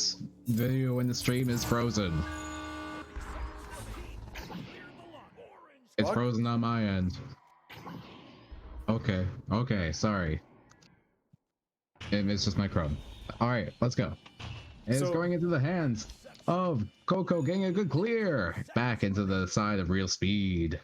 video in the stream is frozen. It's frozen on my end. Okay, sorry. It's just my Chrome. Alright, let's go. It's going into the hands of Coco, getting a good clear. Back into the side of Real Speed.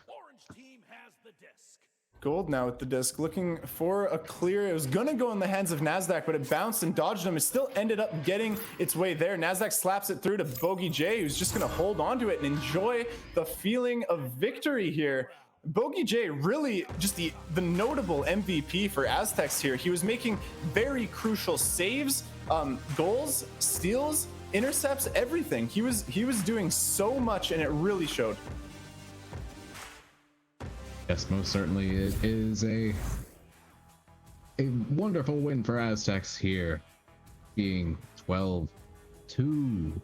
Gold now with the disc, looking for a clear. It was gonna go in the hands of Nasdaq, but it bounced and dodged him. It still ended up getting its way there. Nasdaq slaps it through to Bogey J, who's just gonna hold on to it and enjoy the feeling of victory here. Bogey J really just the notable MVP for Aztecs here. He was making very crucial saves, goals, steals, intercepts, everything. He was doing so much, and it really showed. Yes, most certainly it is a wonderful win for Aztecs here, being 12-2.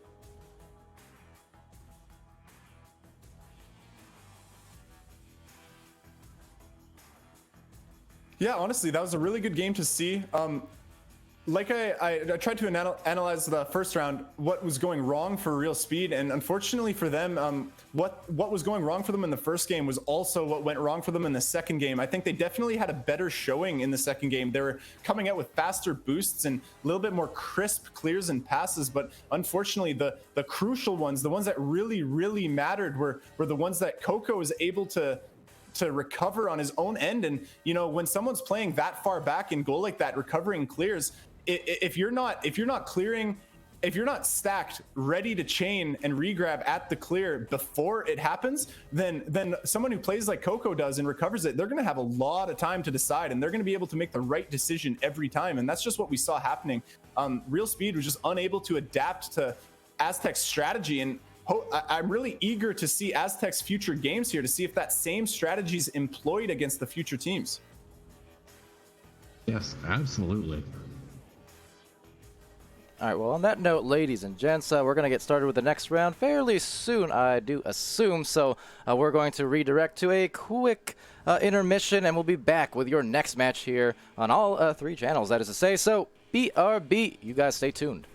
Yeah, honestly, that was a really good game to see. Like I tried to analyze the first round, what was going wrong for Real Speed, and unfortunately for them, what was going wrong for them in the first game was also what went wrong for them in the second game. I think they definitely had a better showing in the second game. They were coming out with faster boosts and a little bit more crisp clears and passes, but unfortunately the crucial ones, the ones that really mattered were the ones that Coco was able to recover on his own end. And you know, when someone's playing that far back in goal like that, recovering clears, if you're not clearing, if you're not stacked, ready to chain and regrab at the clear before it happens, then someone who plays like Coco does and recovers it, they're going to have a lot of time to decide, and they're going to be able to make the right decision every time. And that's just what we saw happening. Real Speed was just unable to adapt to Aztec's strategy, and I'm really eager to see Aztec's future games here to see if that same strategy is employed against the future teams. Yes, absolutely. All right, well, on that note, ladies and gents, we're going to get started with the next round fairly soon, I do assume. So we're going to redirect to a quick intermission, and we'll be back with your next match here on all 3 channels, that is to say. So BRB, you guys stay tuned.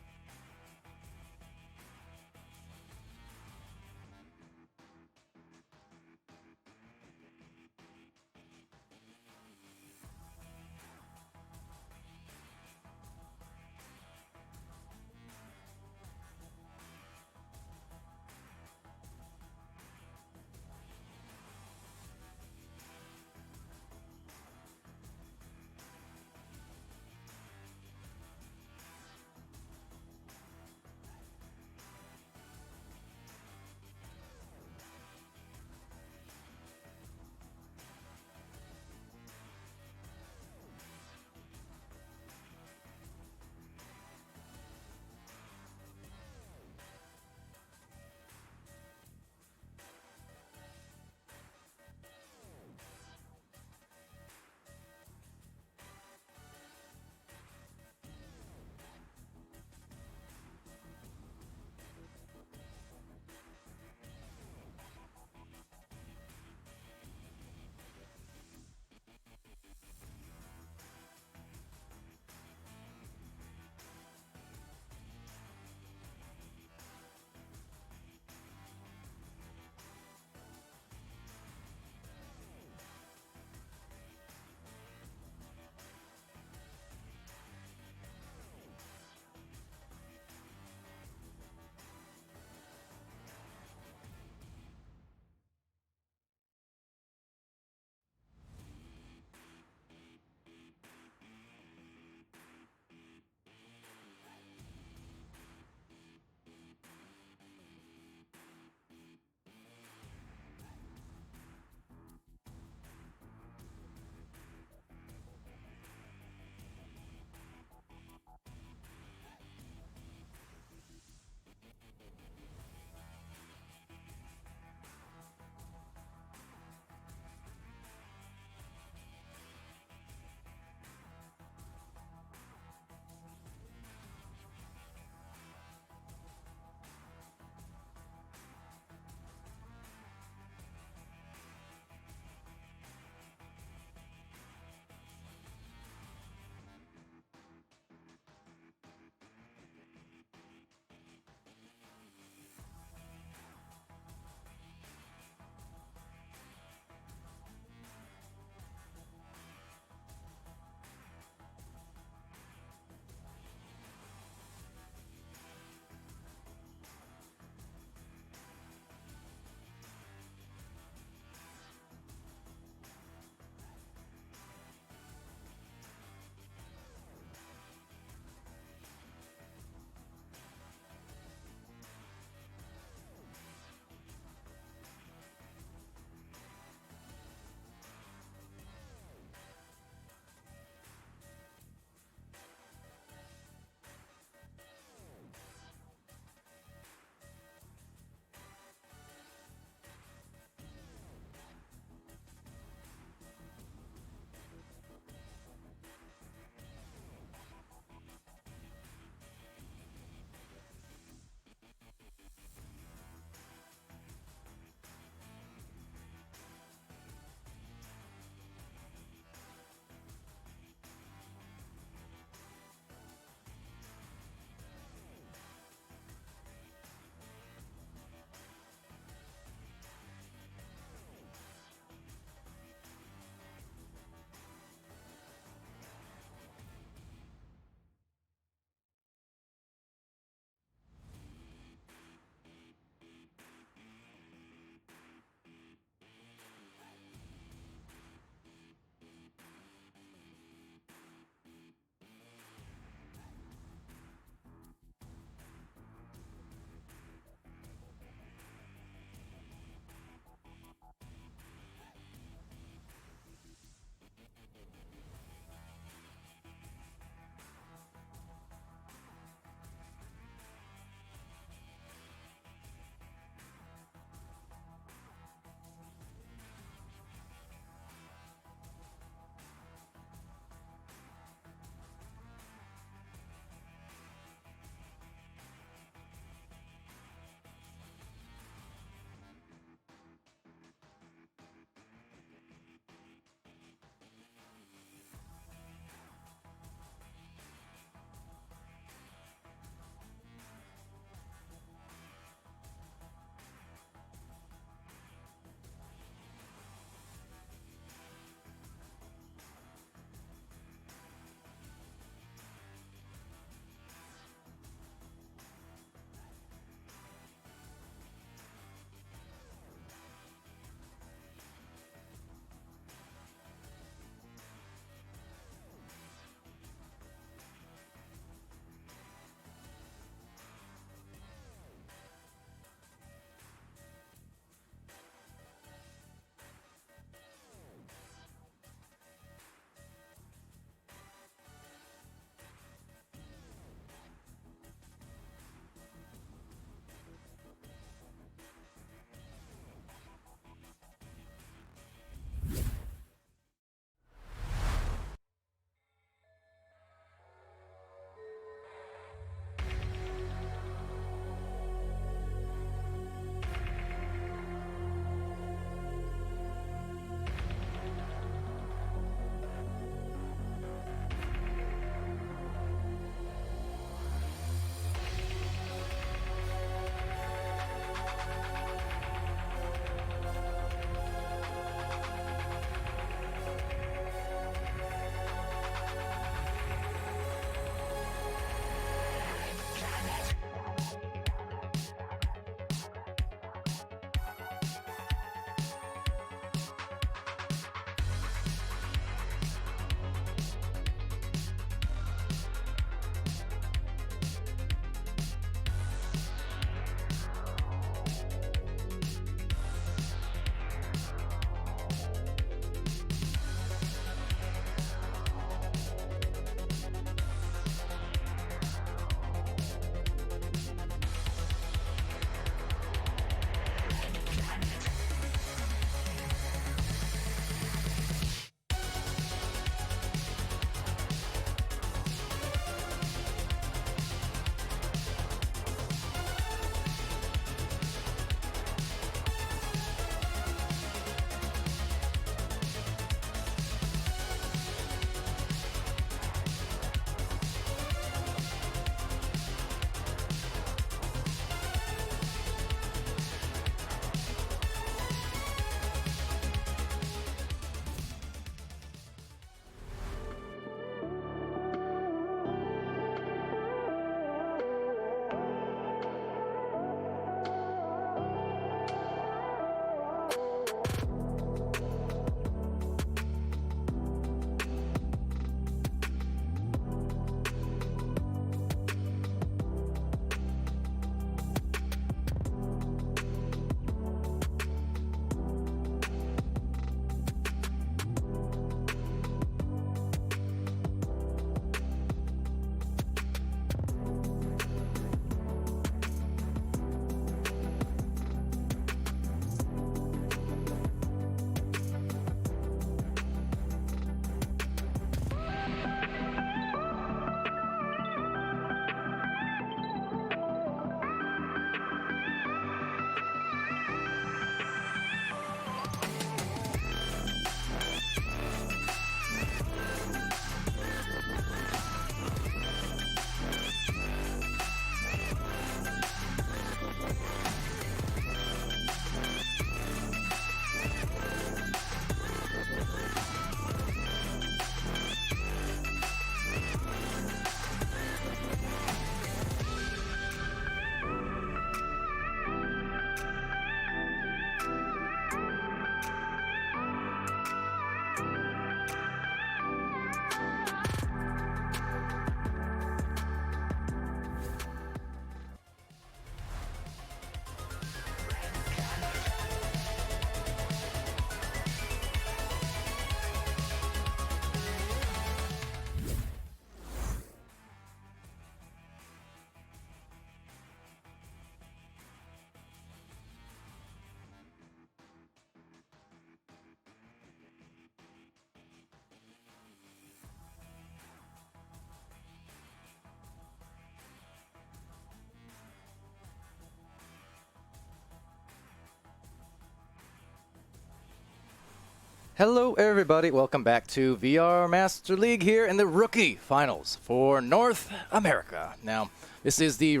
Hello everybody, welcome back to VR Master League here in the Rookie Finals for North America. Now, this is the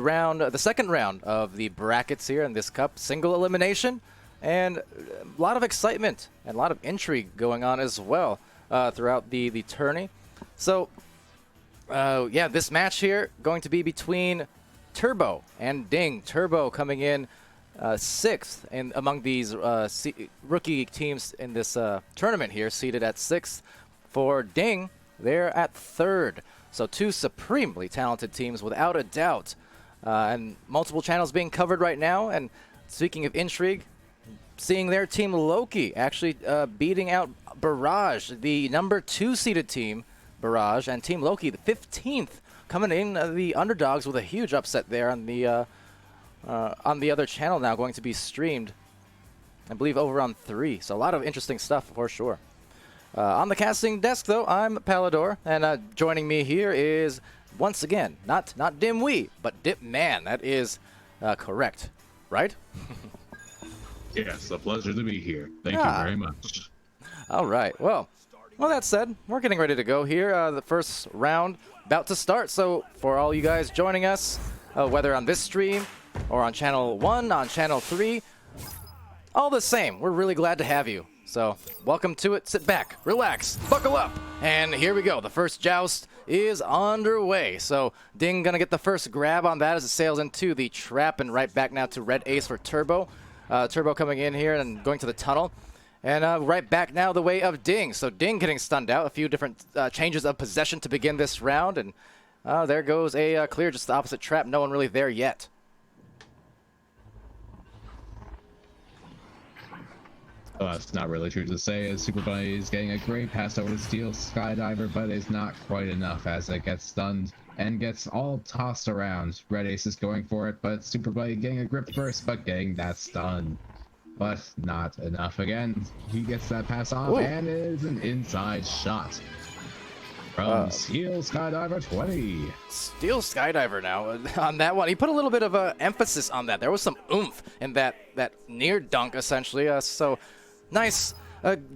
second round of the brackets here in this cup, single elimination, and a lot of excitement and a lot of intrigue going on as well throughout the tourney. So, yeah, this match here going to be between Turbo and Ding. Turbo coming in sixth among these rookie teams in this tournament here, seated at sixth. For Ding, they're at third. So two supremely talented teams without a doubt. And multiple channels being covered right now. And speaking of intrigue, seeing their team Loki actually beating out Barrage, the number 2 seeded team, Barrage, and Team Loki, the 15th, coming in the underdogs with a huge upset there on the other channel now, going to be streamed, I believe, over on 3. So a lot of interesting stuff for sure. On the casting desk, though, I'm Palador, and joining me here is, once again, not Dimwee, but Dipman. That is correct, right? Yes, a pleasure to be here. Thank you very much. All right. Well, that said, we're getting ready to go here. The first round about to start. So for all you guys joining us, whether on this stream or on channel 1, on channel 3, all the same, we're really glad to have you. So welcome to it. Sit back, relax, buckle up, and here we go. The first joust is underway. So Ding gonna get the first grab on that as it sails into the trap, and right back now to red ace for Turbo. Turbo coming in here and going to the tunnel. And right back now the way of Ding. So Ding getting stunned out. A few different changes of possession to begin this round. And there goes a clear, just the opposite trap. No one really there yet. Well, that's not really true to say, as Super Bunny is getting a great pass over to Steel Skydiver, but it's not quite enough as it gets stunned and gets all tossed around. Red Ace is going for it, but Super Bunny getting a grip first, but getting that stun. But not enough again. He gets that pass off, and it is an inside shot from Steel Skydiver 20. Steel Skydiver now on that one. He put a little bit of emphasis on that. There was some oomph in that near dunk, essentially. So nice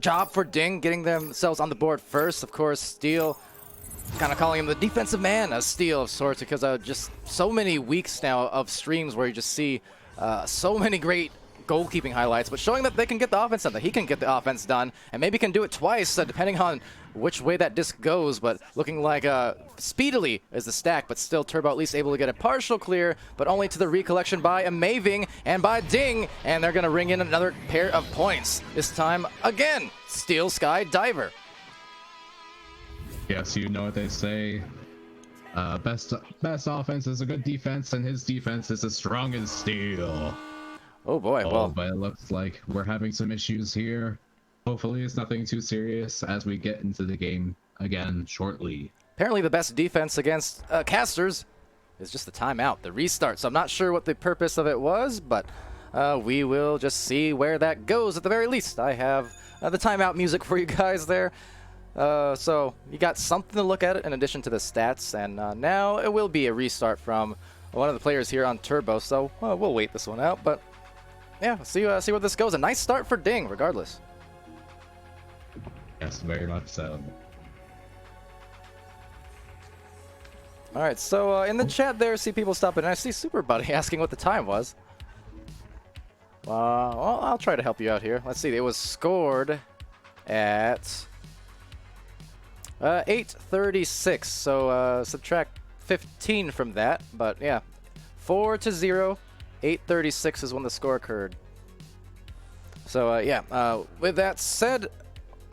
job for Ding getting themselves on the board first. Of course, Steel kind of calling him the defensive man, a Steel of sorts, because just so many weeks now of streams where you just see so many great goalkeeping highlights, but showing that they can get the offense done, that he can get the offense done, and maybe can do it twice, depending on which way that disc goes. But looking like speedily is the stack, but still Turbo at least able to get a partial clear, but only to the recollection by Amaving and by Ding, and they're going to ring in another pair of points. This time, again, Steel Sky Diver. Yes, you know what they say. Best offense is a good defense, and his defense is as strong as steel. Oh boy, well, but it looks like we're having some issues here. Hopefully it's nothing too serious as we get into the game again shortly. Apparently the best defense against casters is just the timeout, the restart. So I'm not sure what the purpose of it was, but we will just see where that goes at the very least. I have the timeout music for you guys there. So you got something to look at it in addition to the stats, and now it will be a restart from one of the players here on Turbo. So we'll wait this one out, but yeah, see where this goes. A nice start for Ding, regardless. Yes, very much so. All right, so in the chat there, see people stopping, and I see Super Buddy asking what the time was. Well, I'll try to help you out here. Let's see. It was scored at 8:36. So subtract 15 from that, but yeah, 4-0. 8:36 is when the score occurred. So yeah, with that said,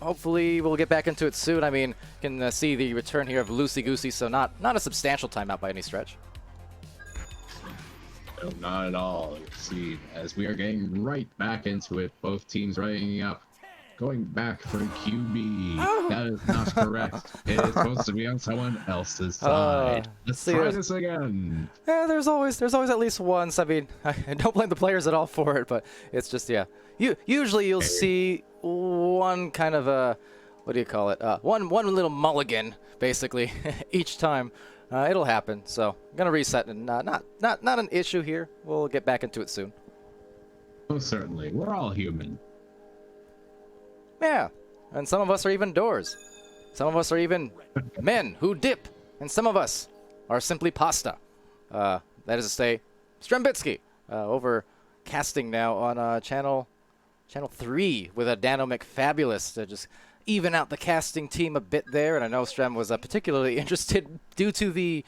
hopefully we'll get back into it soon. I mean, can see the return here of Loosey Goosey, so not a substantial timeout by any stretch. No, not at all. You see, as we are getting right back into it, both teams running up, going back for QB. That is not correct. It is supposed to be on someone else's side. Let's try this again. Yeah, there's always at least once. I mean, I don't blame the players at all for it, but it's just, yeah. Usually you'll see one kind of a, what do you call it? One little mulligan, basically, each time. It'll happen. So I'm gonna reset, and not an issue here. We'll get back into it soon. Oh, certainly. We're all human. Yeah. and some of us are even doors. Some of us are even men who dip, and some of us are simply pasta. That is to say, Strembitsky, over casting now on channel 3 with a Dano McFabulous to just even out the casting team a bit there. And I know Strem was particularly interested due to the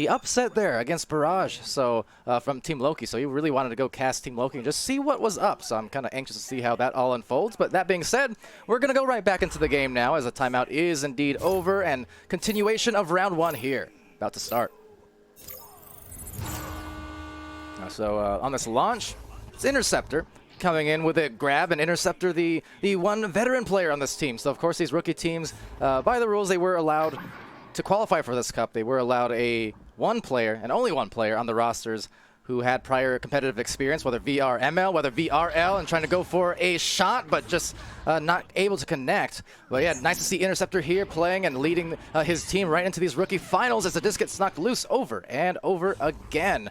upset there against Barrage, so from Team Loki. So he really wanted to go cast Team Loki and just see what was up. So I'm kind of anxious to see how that all unfolds. But that being said, we're going to go right back into the game now as the timeout is indeed over and continuation of round 1 here. About to start. So on this launch, it's Interceptor coming in with a grab, and Interceptor the one veteran player on this team. So of course these rookie teams, by the rules, they were allowed to qualify for this cup. They were allowed one player and only one player on the rosters who had prior competitive experience, whether VRML, whether VRL, and trying to go for a shot, but just not able to connect. But yeah, nice to see Interceptor here playing and leading his team right into these rookie finals as the disc gets knocked loose over and over again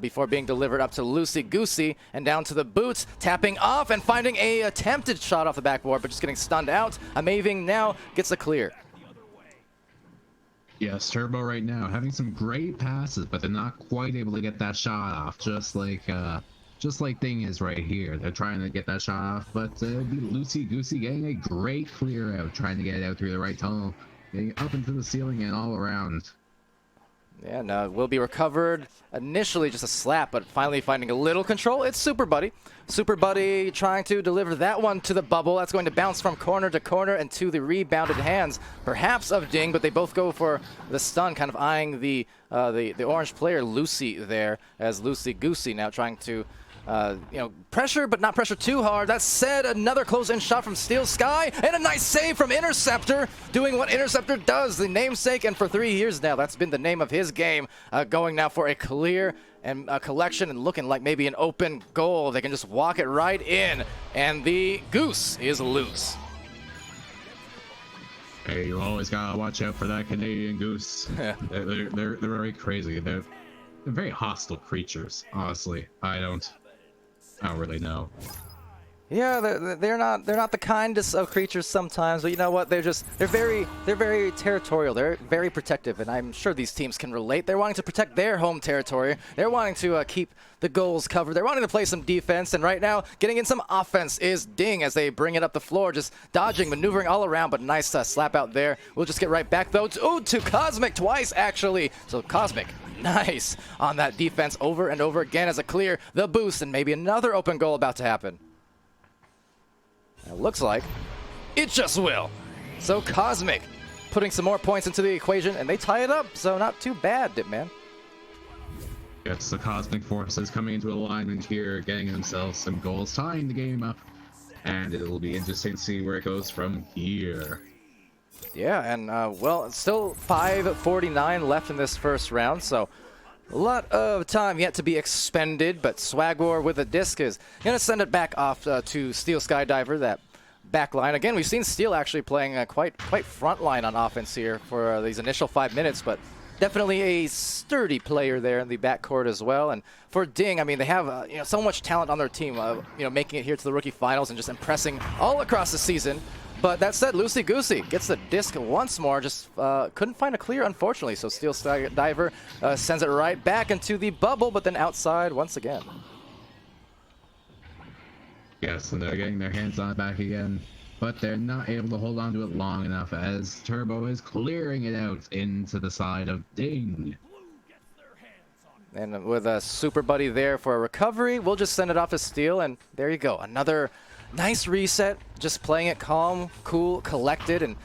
before being delivered up to Loosey Goosey and down to the boots, tapping off and finding a attempted shot off the backboard, but just getting stunned out. Amazing now gets a clear. Yes, Turbo right now having some great passes, but they're not quite able to get that shot off. Just like Thing is right here. They're trying to get that shot off, but it'll be Loosey Goosey getting a great clear out, trying to get it out through the right tunnel, getting up into the ceiling and all around. Yeah, no, will be recovered. Initially just a slap, but finally finding a little control. It's Super Buddy. Super Buddy trying to deliver that one to the bubble. That's going to bounce from corner to corner and to the rebounded hands, perhaps of Ding, but they both go for the stun, kind of eyeing the orange player, Lucy, there, as Loosey Goosey now trying to pressure, but not pressure too hard. That said, another close-in shot from Steel Sky, and a nice save from Interceptor, doing what Interceptor does, the namesake, and for 3 years now, that's been the name of his game, going now for a clear and a collection and looking like maybe an open goal. They can just walk it right in, and the goose is loose. Hey, you always gotta watch out for that Canadian goose. They're very crazy. They're very hostile creatures, honestly. I don't really know. Yeah, they're not the kindest of creatures sometimes, but you know what? They're very territorial. They're very protective, and I'm sure these teams can relate. They're wanting to protect their home territory. They're wanting to keep the goals covered. They're wanting to play some defense, and right now, getting in some offense is Ding as they bring it up the floor, just dodging, maneuvering all around, but nice slap out there. We'll just get right back though to Cosmic twice actually. So Cosmic, nice on that defense over and over again as a clear, the boost, and maybe another open goal about to happen. It looks like it just will. So Cosmic putting some more points into the equation, and they tie it up, so not too bad, Dipman. Yes, the Cosmic Forces coming into alignment here, getting themselves some goals, tying the game up, and it'll be interesting to see where it goes from here. Yeah, and well, it's still 5:49 left in this first round, so a lot of time yet to be expended, but Swagwar with a disc is going to send it back off to Steel Skydiver, that back line. Again, we've seen Steel actually playing quite front line on offense here for these initial 5 minutes, but definitely a sturdy player there in the backcourt as well. And for Ding, I mean, they have so much talent on their team, making it here to the rookie finals and just impressing all across the season. But that said, Loosey Goosey gets the disc once more, just couldn't find a clear, unfortunately. So Steel Diver sends it right back into the bubble, but then outside once again. Yes, and they're getting their hands on it back again, but they're not able to hold on to it long enough as Turbo is clearing it out into the side of Ding. And with a Super Buddy there for a recovery, we'll just send it off to Steel, and there you go. Another nice reset, just playing it calm, cool, collected, and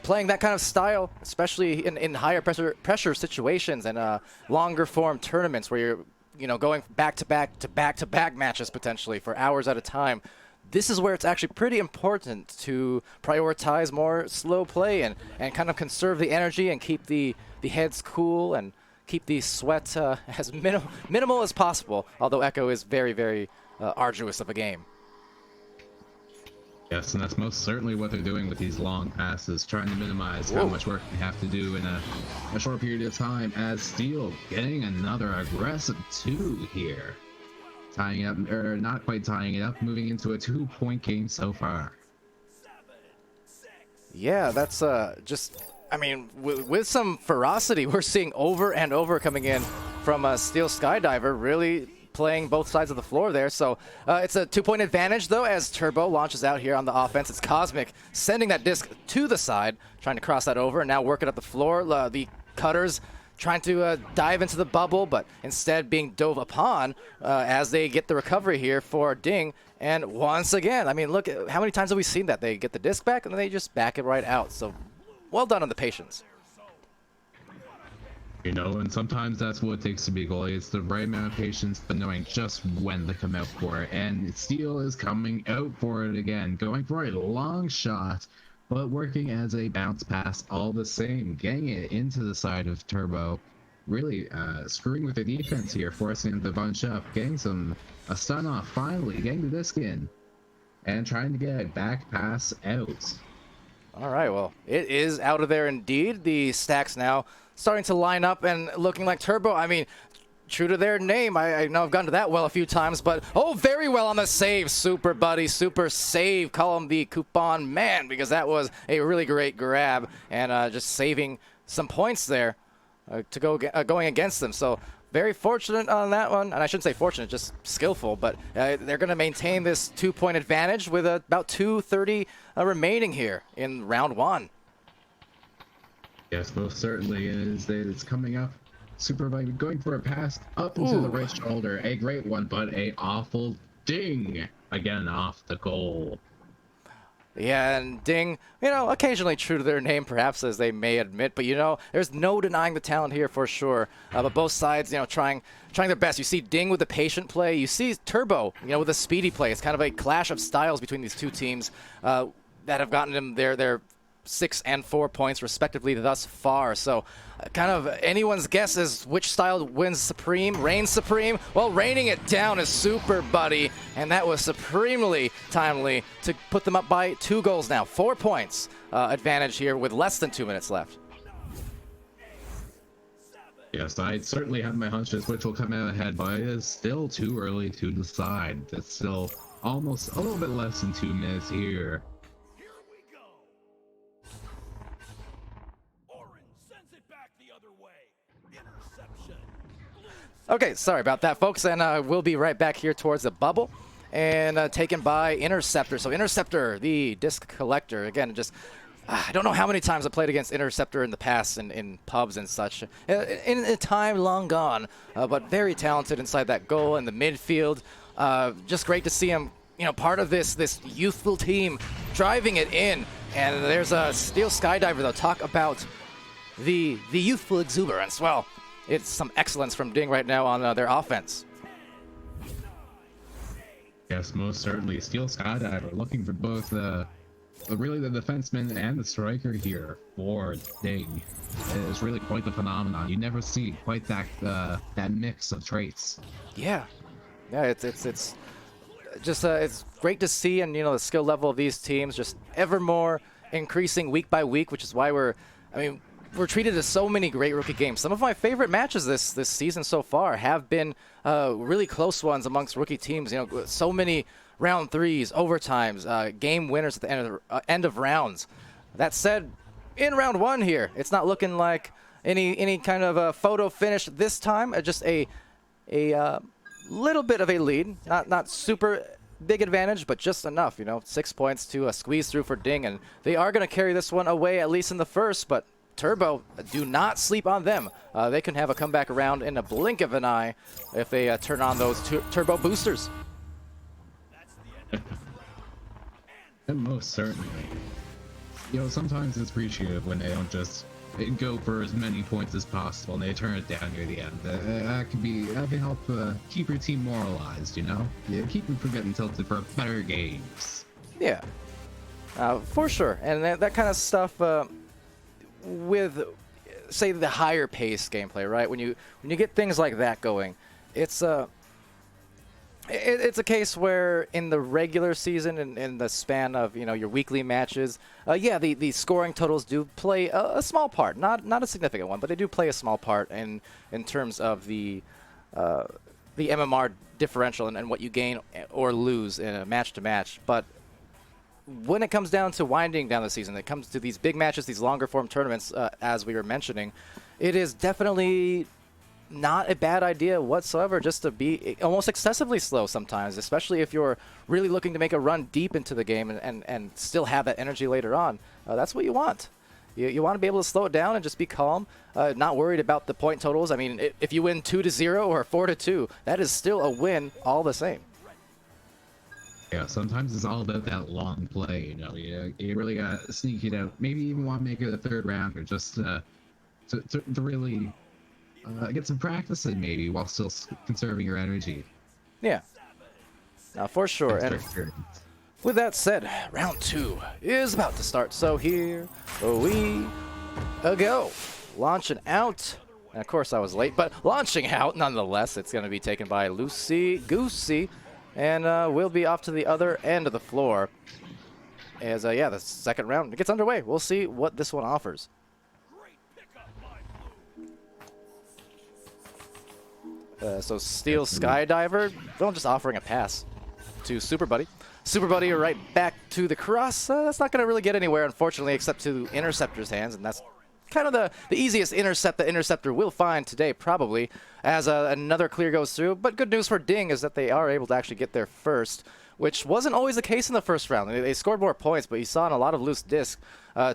playing that kind of style, especially in higher pressure situations and longer form tournaments where you're going back to back matches potentially for hours at a time. This is where it's actually pretty important to prioritize more slow play and kind of conserve the energy and keep the heads cool and keep the sweat as minimal as possible, although Echo is very arduous of a game. Yes, and that's most certainly what they're doing with these long passes, trying to minimize how much work they have to do in a short period of time, as Steel getting another aggressive 2 here. Tying it up, or not quite tying it up, moving into a 2-point game so far. Yeah, that's just, I mean, with some ferocity, we're seeing over and over coming in from Steel Skydiver, really playing both sides of the floor there. So it's a 2-point advantage, though, as Turbo launches out here on the offense. It's Cosmic sending that disc to the side, trying to cross that over, and now working up the floor. The Cutters trying to dive into the bubble, but instead being dove upon as they get the recovery here for Ding. And once again, I mean, look, how many times have we seen that? They get the disc back, and then they just back it right out. So well done on the patience. You know, and sometimes that's what it takes to be a goalie. It's the right amount of patience, but knowing just when to come out for it. And Steel is coming out for it again, going for a long shot, but working as a bounce pass all the same, getting it into the side of Turbo, really screwing with the defense here, forcing him to bunch up, getting a stun off, finally getting the disc in, and trying to get a back pass out. All right, well, it is out of there indeed. The stacks now starting to line up and looking like Turbo. I mean, true to their name, I know I've gone to that well a few times, but oh, very well on the save. Super buddy, super save. Call him the coupon man, because that was a really great grab and just saving some points there to going against them. So very fortunate on that one, and I shouldn't say fortunate, just skillful, but they're going to maintain this 2-point advantage with about 2:30 remaining here in round 1. Yes, most certainly is. It's coming up. Super Bite going for a pass up into the right shoulder. A great one, but a awful ding. Again, off the goal. Yeah, and Ding, you know, occasionally true to their name, perhaps, as they may admit. But, you know, there's no denying the talent here for sure. But both sides, you know, trying their best. You see Ding with the patient play. You see Turbo, you know, with the speedy play. It's kind of a clash of styles between these two teams that have gotten them their 6 and 4 points, respectively, thus far. So kind of anyone's guess is which style wins supreme, reigns supreme. Well, raining it down is Super Buddy, and that was supremely timely to put them up by 2 goals now. 4 points advantage here with less than 2 minutes left. Yes, I certainly have my hunches which will come out ahead, but it is still too early to decide. It's still almost a little bit less than 2 minutes here. Okay, sorry about that, folks, and we'll be right back here towards the bubble and taken by Interceptor. So Interceptor, the disc collector, again, just I don't know how many times I played against Interceptor in the past in pubs and such, in a time long gone, but very talented inside that goal in the midfield. Just great to see him, you know, part of this youthful team driving it in. And there's a Steel Skydiver, though. Talk about the youthful exuberance. Well, it's some excellence from Ding right now on their offense. Yes, most certainly. Steel Skydiver looking for both really the defenseman and the striker here for Ding. It is really quite the phenomenon. You never see quite that mix of traits. Yeah, it's just it's great to see, and you know the skill level of these teams just ever more increasing week by week, which is why we're treated to so many great rookie games. Some of my favorite matches this season so far have been really close ones amongst rookie teams. You know, so many round 3s, overtimes, game winners at the end of rounds. That said, in round 1 here, it's not looking like any kind of a photo finish this time. Just a little bit of a lead, not super big advantage, but just enough. You know, 6 points to squeeze through for Ding, and they are going to carry this one away at least in the first. But Turbo, do not sleep on them. They can have a comeback around in a blink of an eye if they turn on those turbo boosters. And most certainly. You know, sometimes it's appreciative when they don't just go for as many points as possible and they turn it down near the end. That can help keep your team moralized, you know? Yeah, keep them from getting tilted for better games. Yeah, for sure. And that kind of stuff with, say, the higher pace gameplay, right? When you get things like that going, it's a case where in the regular season and in the span of, you know, your weekly matches, yeah, the scoring totals do play a small part, not a significant one, but they do play a small part in terms of the MMR differential and what you gain or lose in a match to match. But when it comes down to winding down the season, it comes to these big matches, these longer form tournaments, as we were mentioning, it is definitely not a bad idea whatsoever just to be almost excessively slow sometimes, especially if you're really looking to make a run deep into the game and still have that energy later on. That's what you want. You want to be able to slow it down and just be calm, not worried about the point totals. I mean, if you win 2-0 or 4-2, that is still a win all the same. Yeah, sometimes it's all about that long play, you know. You really got to sneak it out. Maybe even want to make it a third round or just to really get some practice in maybe while still conserving your energy. Yeah, for sure. And with that said, round 2 is about to start. So here we go. Launching out. And of course I was late, but launching out nonetheless. It's going to be taken by Lucy Goosey. And we'll be off to the other end of the floor. As, yeah, the second round gets underway. We'll see what this one offers. So Steel Skydiver, well, just offering a pass to Super Buddy. Super Buddy right back to the cross. That's not going to really get anywhere, unfortunately, except to Interceptor's hands, and that's kind of the easiest intercept the Interceptor will find today, probably, as another clear goes through. But good news for Ding is that they are able to actually get there first, which wasn't always the case in the first round. They scored more points, but you saw in a lot of loose disc.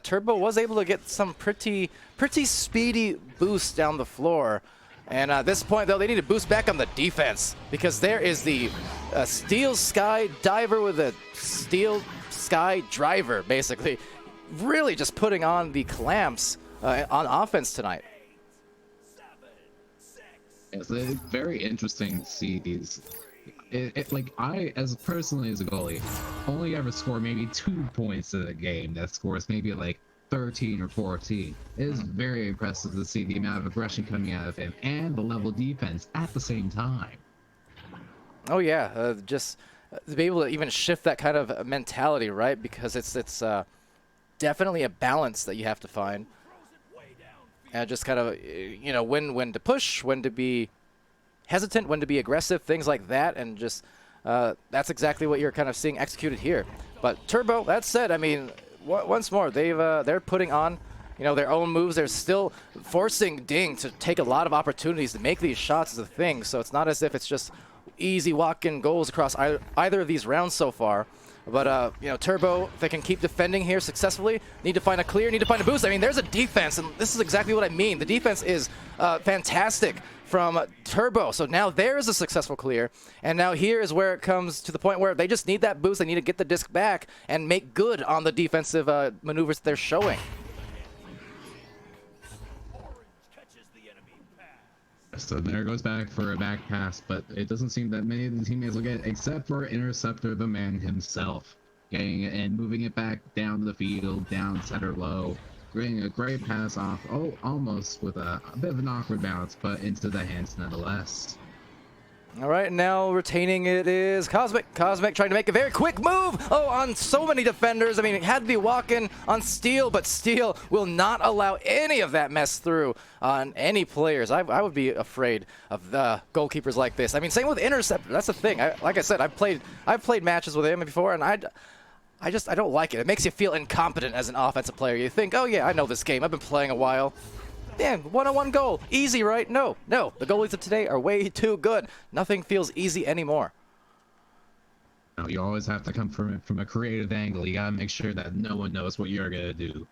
Turbo was able to get some pretty speedy boosts down the floor. And at this point, though, they need to boost back on the defense because there is the Steel Sky Diver with a Steel Sky Driver, basically. Really just putting on the clamps on offense tonight. It's very interesting to see these. Like, I, as personally as a goalie, only ever score maybe 2 points in a game that scores maybe like 13 or 14. It is very impressive to see the amount of aggression coming out of him and the level of defense at the same time. Oh yeah, just to be able to even shift that kind of mentality, right? Because it's definitely a balance that you have to find, and just kind of when to push, when to be hesitant, when to be aggressive, things like that, and just that's exactly what you're kind of seeing executed here. But Turbo, that said, I mean, once more, they're putting on, their own moves. They're still forcing Ding to take a lot of opportunities to make these shots as a thing. So it's not as if it's just easy walk-in goals across either of these rounds so far. But Turbo, if they can keep defending here successfully, need to find a clear, need to find a boost. I mean, there's a defense, and this is exactly what I mean. The defense is fantastic from Turbo. So now there is a successful clear, and now here is where it comes to the point where they just need that boost. They need to get the disc back and make good on the defensive maneuvers they're showing. So there goes back for a back pass, but it doesn't seem that many of the teammates will get it, except for Interceptor, the man himself, getting it and moving it back down the field, down center low, bringing a great pass off, almost with a bit of an awkward bounce, but into the hands nonetheless. All right, now retaining it is Cosmic. Cosmic trying to make a very quick move. Oh, on so many defenders. I mean, it had to be walking on Steel, but Steel will not allow any of that mess through on any players. I would be afraid of the goalkeepers like this. I mean, same with Interceptor. That's the thing. Like I said, I've played matches with him before, and I don't like it. It makes you feel incompetent as an offensive player. You think, oh yeah, I know this game. I've been playing a while. Damn, one-on-one goal. Easy, right? No. The goalies of today are way too good. Nothing feels easy anymore. No, you always have to come from a creative angle. You gotta make sure that no one knows what you're gonna do.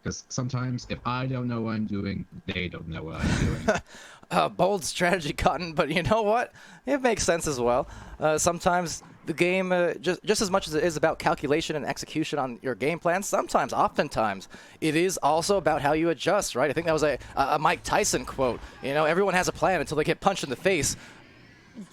Because sometimes, if I don't know what I'm doing, they don't know what I'm doing. Bold strategy, Cotton, but you know what? It makes sense as well. Sometimes the game, just as much as it is about calculation and execution on your game plan, oftentimes, it is also about how you adjust, right? I think that was a Mike Tyson quote. Everyone has a plan until they get punched in the face.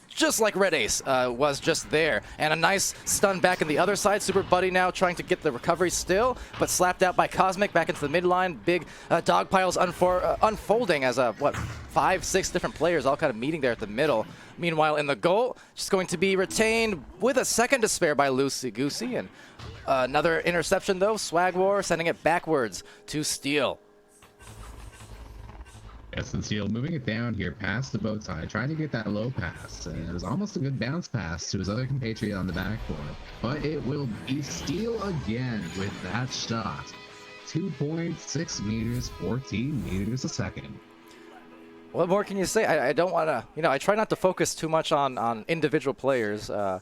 Just like Red Ace was just there. And a nice stun back in the other side. Super Buddy now trying to get the recovery still, but slapped out by Cosmic back into the midline. Big dog piles unfolding as 5, 6 different players all kind of meeting there at the middle. Meanwhile, in the goal, just going to be retained with a second to spare by Lucy Goosey. And another interception, though. Swag War sending it backwards to Steel. Yes, and Steel moving it down here past the bow tie, trying to get that low pass, and it was almost a good bounce pass to his other compatriot on the backboard. But it will be Steel again with that shot. 2.6 meters, 14 meters a second. What more can you say? I don't want to, I try not to focus too much on individual players. Try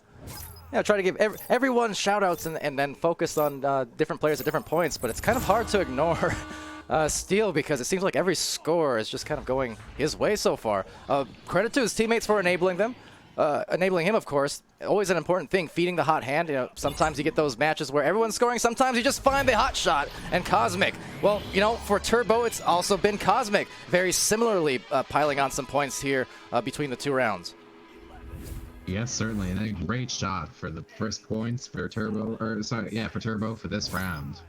to give everyone shout-outs and then focus on different players at different points, but it's kind of hard to ignore Steel because it seems like every score is just kind of going his way so far. Credit to his teammates for enabling them. Enabling him, of course, always an important thing, feeding the hot hand. Sometimes you get those matches where everyone's scoring, sometimes you just find the hot shot. And Cosmic, well, for Turbo, it's also been Cosmic, very similarly piling on some points here between the two rounds. Yes, certainly, and a great shot for the first points for Turbo, for Turbo for this round.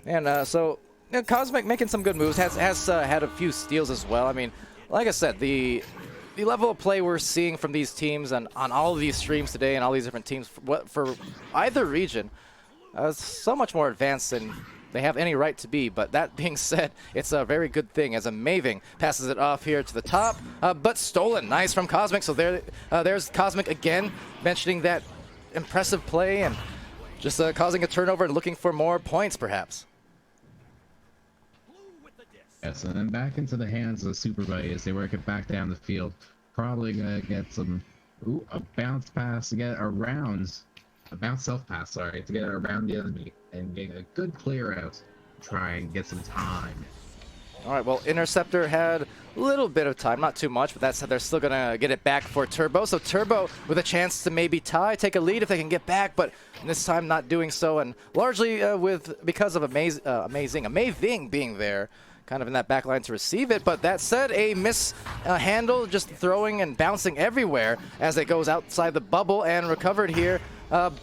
And so Cosmic making some good moves, has had a few steals as well. I mean, like I said, the level of play we're seeing from these teams and on all of these streams today and all these different teams for either region is so much more advanced than they have any right to be. But that being said, it's a very good thing as a Maving passes it off here to the top, but stolen. Nice from Cosmic. So there's Cosmic again mentioning that impressive play and just causing a turnover and looking for more points perhaps. Yes, and then back into the hands of the Super Buddy as they work it back down the field. Probably gonna get some, a bounce pass to get around, a bounce self-pass, sorry, to get around the enemy and get a good clear out. Try and get some time. All right, well, Interceptor had a little bit of time, not too much, but that said, they're still gonna get it back for Turbo. So Turbo with a chance to maybe tie, take a lead if they can get back, but this time not doing so, and largely because of Amazing being there, kind of in that back line to receive it. But that said, a mishandle, just throwing and bouncing everywhere as it goes outside the bubble and recovered here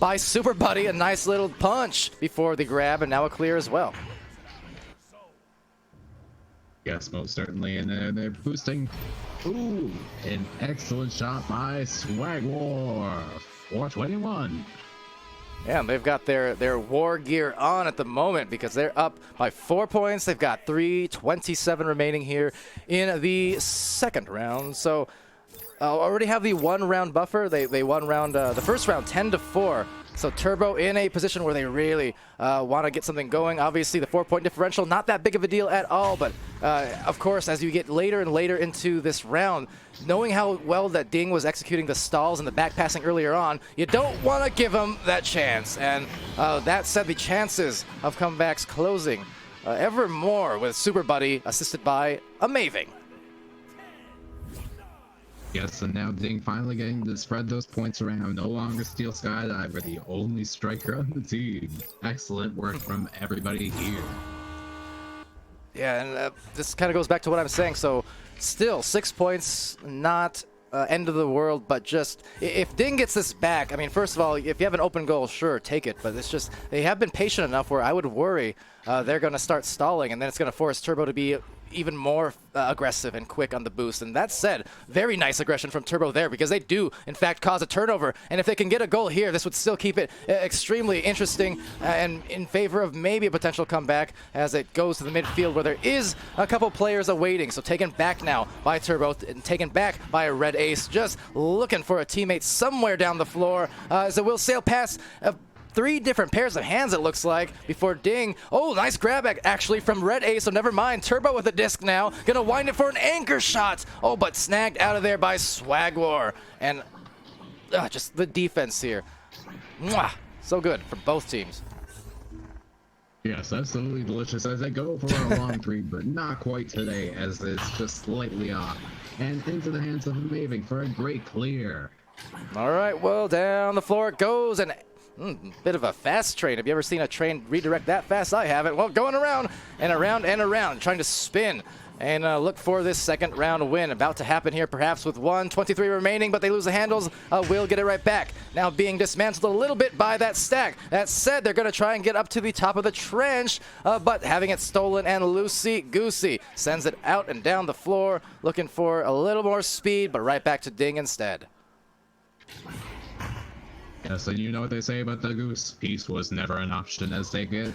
by Super Buddy. A nice little punch before the grab, and now a clear as well. Yes, most certainly, and they're boosting. Ooh, an excellent shot by Swagwar. 421. Yeah, and they've got their war gear on at the moment because they're up by 4 points. They've got 3:27 remaining here in the second round. So already have the 1 round buffer. They won the first round 10-4. So Turbo in a position where they really want to get something going. Obviously, the 4-point differential, not that big of a deal at all. But, of course, as you get later and later into this round, knowing how well that Ding was executing the stalls and the back passing earlier on, you don't want to give him that chance. And that said, the chances of comebacks closing ever more with Super Buddy assisted by Amazing. Yes, and now Ding finally getting to spread those points around. No longer Steel Skydiver, the only striker on the team. Excellent work from everybody here. Yeah, and this kind of goes back to what I'm saying. So still 6 points, not end of the world, but just if Ding gets this back, I mean, first of all, if you have an open goal, sure, take it. But it's just they have been patient enough where I would worry they're going to start stalling, and then it's going to force Turbo to be even more aggressive and quick on the boost. And that said, very nice aggression from Turbo there because they do, in fact, cause a turnover. And if they can get a goal here, this would still keep it extremely interesting and in favor of maybe a potential comeback as it goes to the midfield where there is a couple players awaiting. So taken back now by Turbo and taken back by a Red Ace, just looking for a teammate somewhere down the floor as it will sail past 3 different pairs of hands, it looks like, before Ding. Oh, nice grab actually from Red Ace, so never mind. Turbo with the disc now. Gonna wind it for an anchor shot. Oh, but snagged out of there by Swagwar. And just the defense here. Mwah! So good for both teams. Yes, absolutely delicious as they go for a long 3, but not quite today as it's just slightly off. And into the hands of Amazing for a great clear. All right, well, down the floor it goes, and bit of a fast train. Have you ever seen a train redirect that fast? I haven't. Well, going around and around and around, trying to spin and look for this second round win. About to happen here, perhaps with 1:23 remaining, but they lose the handles. Will get it right back. Now being dismantled a little bit by that stack. That said, they're going to try and get up to the top of the trench, but having it stolen, and loosey-goosey sends it out and down the floor, looking for a little more speed, but right back to Ding instead. Yes, and you know what they say about the goose. Peace was never an option as they get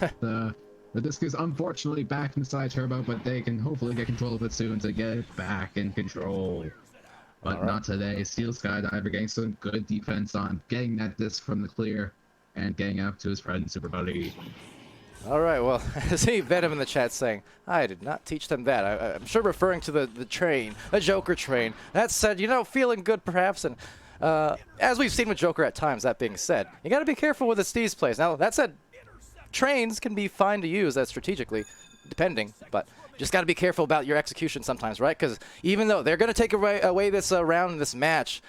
The disc is unfortunately back inside Turbo, but they can hopefully get control of it soon to get it back in control. But not today. Steel Skydiver getting some good defense on getting that disc from the clear and getting up to his friend Super Buddy. All right, well, I see Venom in the chat saying, I did not teach them that. I'm sure referring to the train, the Joker train. That said, feeling good perhaps. And as we've seen with Joker at times, that being said, you got to be careful with the Steve's plays. Now, that said, trains can be fine to use strategically, depending, but just got to be careful about your execution sometimes, right? Because even though they're going to take away this round in this match,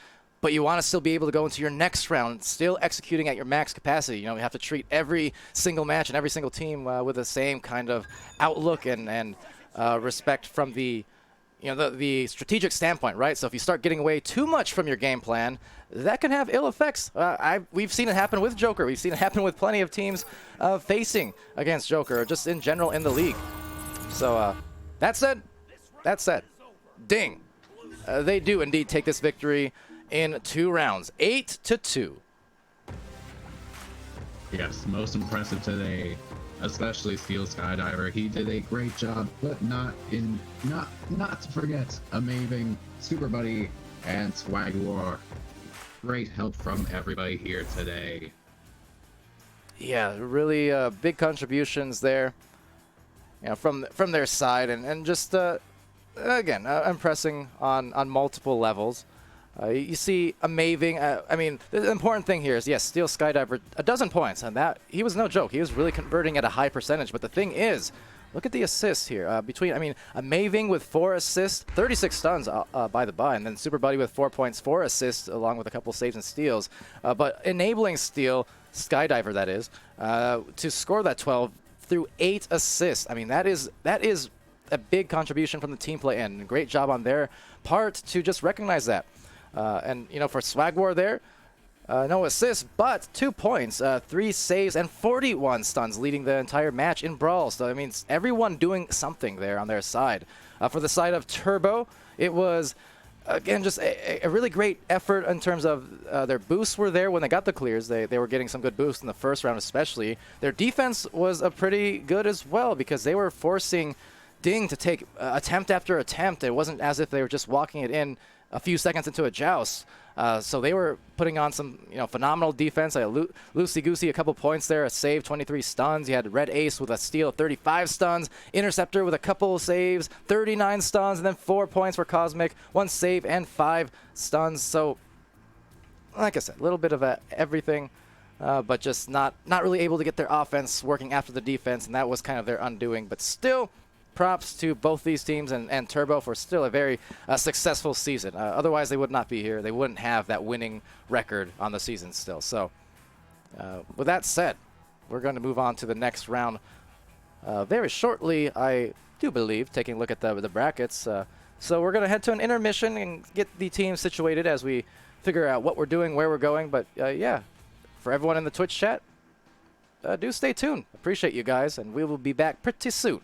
but you want to still be able to go into your next round still executing at your max capacity. You have to treat every single match and every single team with the same kind of outlook and respect from the the strategic standpoint, right? So if you start getting away too much from your game plan, that can have ill effects. We've seen it happen with Joker. We've seen it happen with plenty of teams facing against Joker, or just in general in the league. So that said, ding. They do indeed take this victory in 2 rounds, 8-2. Yes, most impressive today, especially Steel Skydiver. He did a great job, but not to forget Amazing, Super Buddy, and Swag War. Great help from everybody here today. Yeah, really big contributions there, from their side, and just again impressing on multiple levels. You see Amazing. I mean, the important thing here is, yes, Steel Skydiver, 12 points, and that he was no joke. He was really converting at a high percentage. But the thing is, look at the assists here. Amazing with 4 assists, 36 stuns by the by, and then Super Buddy with 4 points, 4 assists, along with a couple saves and steals. But enabling Steel Skydiver, that is, to score that 12 through 8 assists. I mean, that is a big contribution from the team play, and great job on their part to just recognize that. And for Swag War there, no assists, but 2 points, 3 saves, and 41 stuns, leading the entire match in Brawl. So, I mean, everyone doing something there on their side. For the side of Turbo, it was, again, just a really great effort in terms of their boosts were there when they got the clears. They were getting some good boosts in the first round especially. Their defense was pretty good as well, because they were forcing Ding to take attempt after attempt. It wasn't as if they were just walking it in a few seconds into a joust. So they were putting on some phenomenal defense. Loosey Goosey, a couple points there, a save, 23 stuns. You had Red Ace with a steal, 35 stuns. Interceptor with a couple of saves, 39 stuns. And then 4 points for Cosmic, 1 save and 5 stuns. So, like I said, a little bit of everything, but just not really able to get their offense working after the defense. And that was kind of their undoing. But still, props to both these teams and Turbo for still a very successful season. Otherwise, they would not be here. They wouldn't have that winning record on the season still. So, with that said, we're going to move on to the next round very shortly, I do believe, taking a look at the brackets. So we're going to head to an intermission and get the team situated as we figure out what we're doing, where we're going. But, yeah, for everyone in the Twitch chat, do stay tuned. Appreciate you guys, and we will be back pretty soon.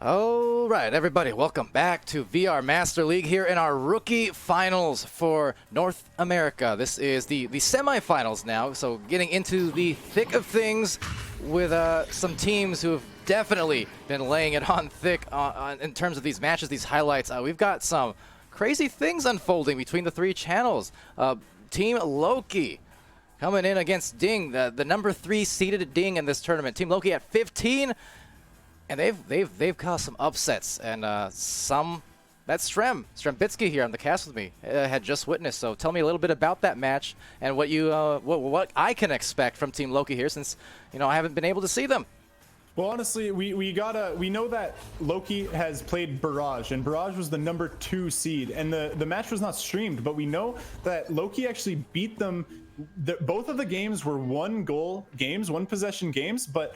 All right, everybody, welcome back to VR Master League here in our rookie finals for North America. This is the semifinals now, so getting into the thick of things with some teams who have definitely been laying it on thick in terms of these matches, these highlights. We've got some crazy things unfolding between the three channels. Team Loki coming in against Ding, the number 3 seeded Ding in this tournament. Team Loki at 15. And they've caused some upsets, and that's Strembitsky here on the cast with me had just witnessed. So tell me a little bit about that match and what you what I can expect from Team Loki here, since I haven't been able to see them. Well, honestly, we know that Loki has played Barrage, and Barrage was the number 2 seed, and the match was not streamed, but we know that Loki actually beat them. Both of the games were 1-goal games, 1-possession games, but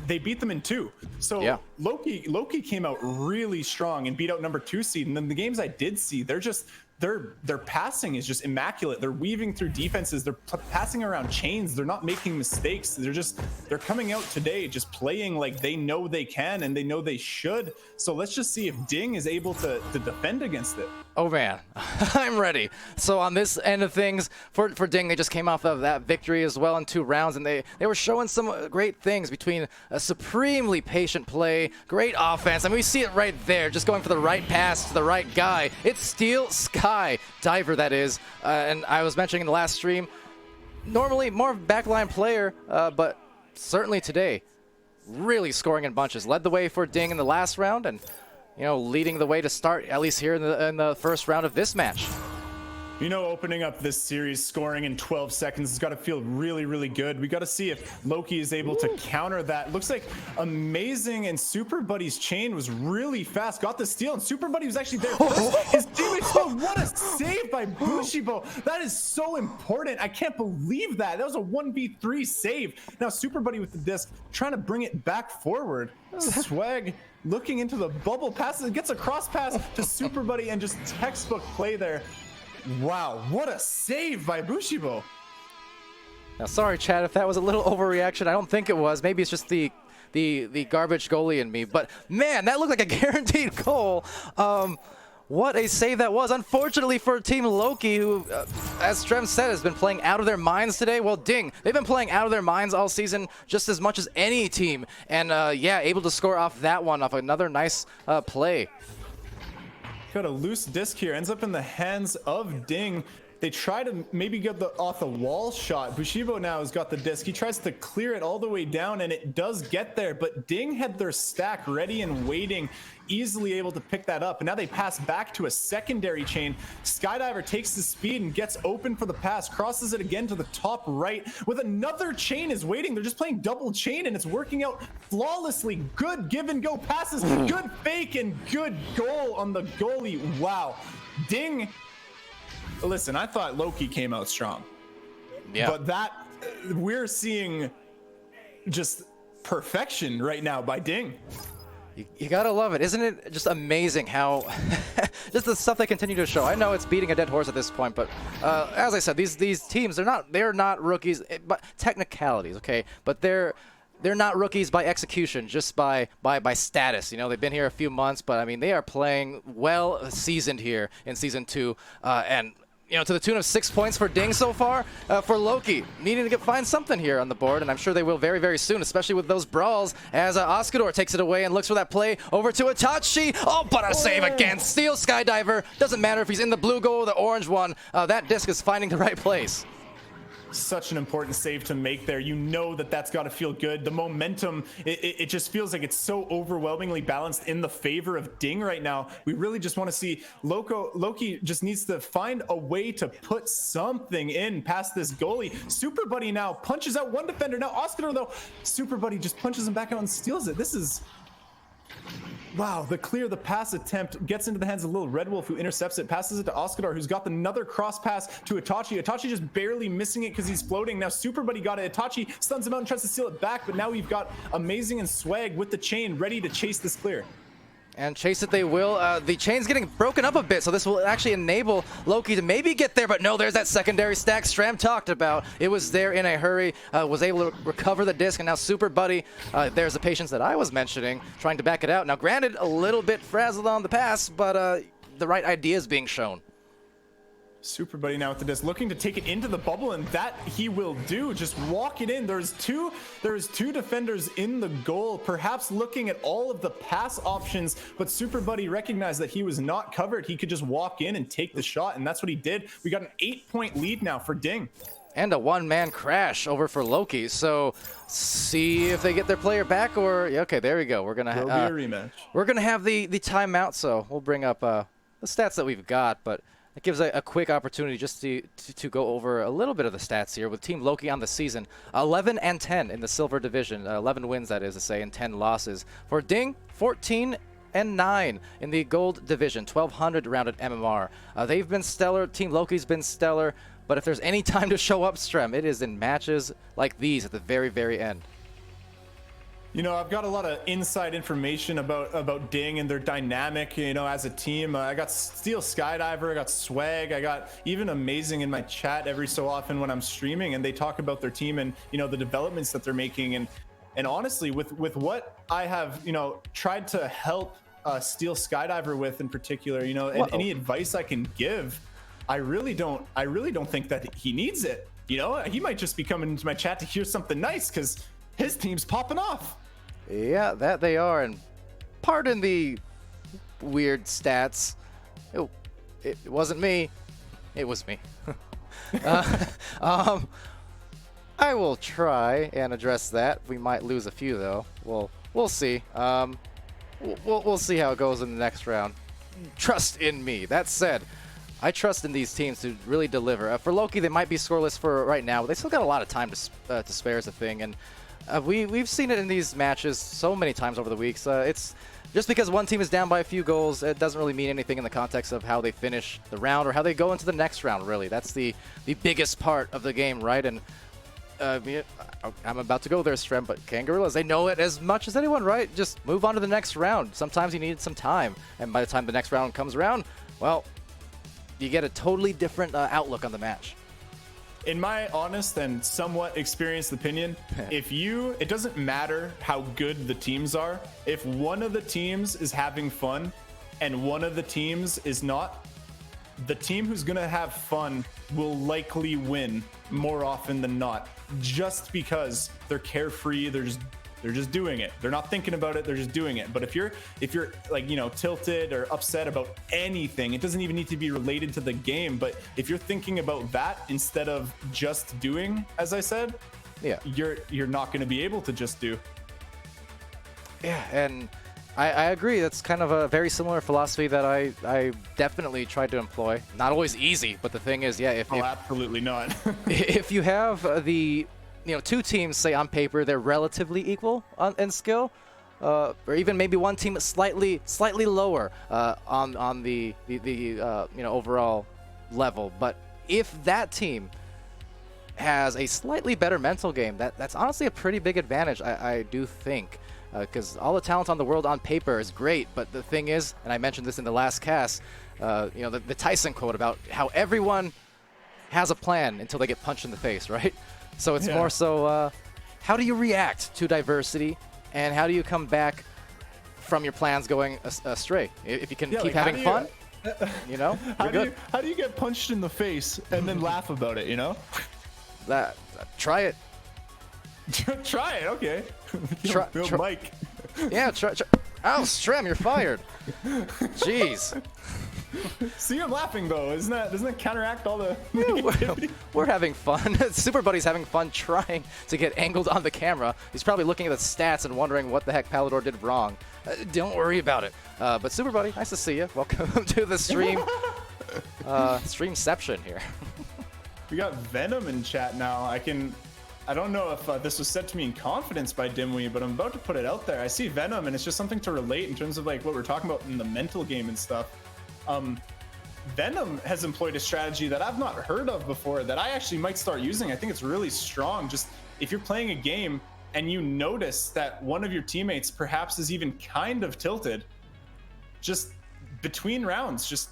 they beat them in 2. So yeah. Loki came out really strong and beat out number 2 seed. And then the games I did see, their passing is just immaculate. They're weaving through defenses. They're passing around chains. They're not making mistakes. They're coming out today just playing like they know they can and they know they should. So let's just see if Ding is able to defend against it. Oh man, I'm ready. So on this end of things, for Ding, they just came off of that victory as well in 2 rounds, and they were showing some great things between a supremely patient play, great offense. I mean, we see it right there, just going for the right pass to the right guy. It's Steel Sky Diver, that is. And I was mentioning in the last stream, normally more of a backline player, but certainly today, really scoring in bunches. Led the way for Ding in the last round, and leading the way to start, at least here in the first round of this match. Opening up this series, scoring in 12 seconds has got to feel really, really good. We got to see if Loki is able to counter that. Looks like Amazing and Super Buddy's chain was really fast. Got the steal, and Super Buddy was actually there first. His teammate scored. What a save by Bushibo. That is so important. I can't believe that. That was a 1v3 save. Now Super Buddy with the disc, trying to bring it back forward. Swag looking into the bubble, passes, gets a cross pass to Super Buddy, and just textbook play there. Wow, what a save by Bushibo. Now, sorry, Chad, if that was a little overreaction. I don't think it was. Maybe it's just the garbage goalie in me. But, man, that looked like a guaranteed goal. What a save that was. Unfortunately for Team Loki, who, as Strem said, has been playing out of their minds today. Well, Ding, they've been playing out of their minds all season just as much as any team. And, yeah, able to score off that one, off another nice play. Got a loose disc here, ends up in the hands of Ding. They try to maybe get off the wall shot. Bushibo now has got the disc. He tries to clear it all the way down, and it does get there, but Ding had their stack ready and waiting, easily able to pick that up. And now they pass back to a secondary chain. Skydiver takes the speed and gets open for the pass, crosses it again to the top right with another chain is waiting. They're just playing double chain, and it's working out flawlessly. Good give and go passes, good fake, and good goal on the goalie. Wow. Ding. Listen, I thought Loki came out strong. Yeah. But that, we're seeing just perfection right now by Ding. You gotta love it. Isn't it just amazing how just the stuff they continue to show? I know it's beating a dead horse at this point, but as I said, these teams, they're not rookies, but technicalities, okay? But they're not rookies by execution, just by status. They've been here a few months, but I mean, they are playing well seasoned here in Season 2, and to the tune of 6 points for Ding so far. For Loki, needing to find something here on the board, and I'm sure they will very, very soon, especially with those brawls, as Oskador takes it away and looks for that play over to Itachi. Oh, but a save against Steel Skydiver. Doesn't matter if he's in the blue goal or the orange one. That disc is finding the right place. Such an important save to make there. That's got to feel good. The momentum, it just feels like it's so overwhelmingly balanced in the favor of Ding right now. We really just want to see Loki just needs to find a way to put something in past this goalie. Super Buddy now punches out one defender. Now Oscar, though, Super Buddy just punches him back out and steals it. This is... Wow, the pass attempt gets into the hands of Little Red Wolf, who intercepts it, passes it to Oskador, who's got another cross pass to Itachi. Itachi just barely missing it because he's floating. Now Super Buddy got it. Itachi stuns him out and tries to steal it back, but now we've got Amazing and Swag with the chain ready to chase this clear. And chase it they will. The chain's getting broken up a bit, so this will actually enable Loki to maybe get there, but no, there's that secondary stack Stram talked about. It was there in a hurry, was able to recover the disc, and now Super Buddy, there's the patience that I was mentioning, trying to back it out. Now granted, a little bit frazzled on the pass, but the right idea is being shown. Super Buddy now with the disc, looking to take it into the bubble, and that he will do. Just walk it in. There's two defenders in the goal, perhaps looking at all of the pass options, but Super Buddy recognized that he was not covered. He could just walk in and take the shot, and that's what he did. We got an 8-point lead now for Ding. And a one-man crash over for Loki. So see if they get their player back, or okay, there we go. We're gonna There'll be a rematch. We're gonna have the timeout, so we'll bring up the stats that we've got, but it gives a quick opportunity just to go over a little bit of the stats here with Team Loki on the season. 11-10 in the silver division, 11 wins that is to say, and 10 losses. For Ding, 14-9 in the gold division, 1200 rounded MMR. They've been stellar. Team Loki's been stellar. But if there's any time to show up, Strem, it is in matches like these at the very, very end. You know, I've got a lot of inside information about Ding and their dynamic, you know, as a team. I got Steel Skydiver, I got Swag, I got even Amazing in my chat every so often when I'm streaming, and they talk about their team and, you know, the developments that they're making. And honestly, with what I have, you know, tried to help Steel Skydiver with in particular, you know, and any advice I can give, I really don't think that he needs it. You know, he might just be coming into my chat to hear something nice because his team's popping off. Yeah, that they are, and pardon the weird stats. It wasn't me. It was me. I will try and address that. We might lose a few though. We'll see. We'll see how it goes in the next round. Trust in me. That said, I trust in these teams to really deliver. For Loki, they might be scoreless for right now, but they still got a lot of time to spare as a thing, and we've seen it in these matches so many times over the weeks. It's just because one team is down by a few goals, it doesn't really mean anything in the context of how they finish the round or how they go into the next round, really. That's the biggest part of the game, right? And I'm about to go there, Strem, but Kangaroos, they know it as much as anyone, right? Just move on to the next round. Sometimes you need some time, and by the time the next round comes around, well, you get a totally different outlook on the match. In my honest and somewhat experienced opinion, it doesn't matter how good the teams are. If one of the teams is having fun and one of the teams is not, the team who's going to have fun will likely win more often than not, just because they're carefree. They're just doing it. They're not thinking about it. They're just doing it. But if you're like, you know, tilted or upset about anything, it doesn't even need to be related to the game. But if you're thinking about that instead of just doing, as I said, yeah, you're not going to be able to just do. Yeah, and I agree. That's kind of a very similar philosophy that I definitely tried to employ. Not always easy, but the thing is, yeah, if absolutely not. if you have two teams, say on paper, they're relatively equal in skill, or even maybe one team slightly lower on the overall level. But if that team has a slightly better mental game, that's honestly a pretty big advantage, I do think. Because all the talent on the world on paper is great, but the thing is, and I mentioned this in the last cast, the Tyson quote about how everyone has a plan until they get punched in the face, right? So it's more so, how do you react to diversity, and how do you come back from your plans going astray? If you can keep having fun, you know, you're good. How do you get punched in the face and then laugh about it, you know? Try it. Try it, okay. Mike. Yeah, try. Oh, Strem, you're fired. Jeez. See, I'm laughing though. Doesn't that counteract all the? We're having fun. Super Buddy's having fun trying to get angled on the camera. He's probably looking at the stats and wondering what the heck Palador did wrong. Don't worry about it. But Super Buddy, nice to see you. Welcome to the stream. Streamception here. We got Venom in chat now. I don't know if this was said to me in confidence by Dimwee, but I'm about to put it out there. I see Venom, and it's just something to relate in terms of like what we're talking about in the mental game and stuff. Venom has employed a strategy that I've not heard of before that I actually might start using. I think it's really strong. Just if you're playing a game and you notice that one of your teammates perhaps is even kind of tilted, just between rounds, just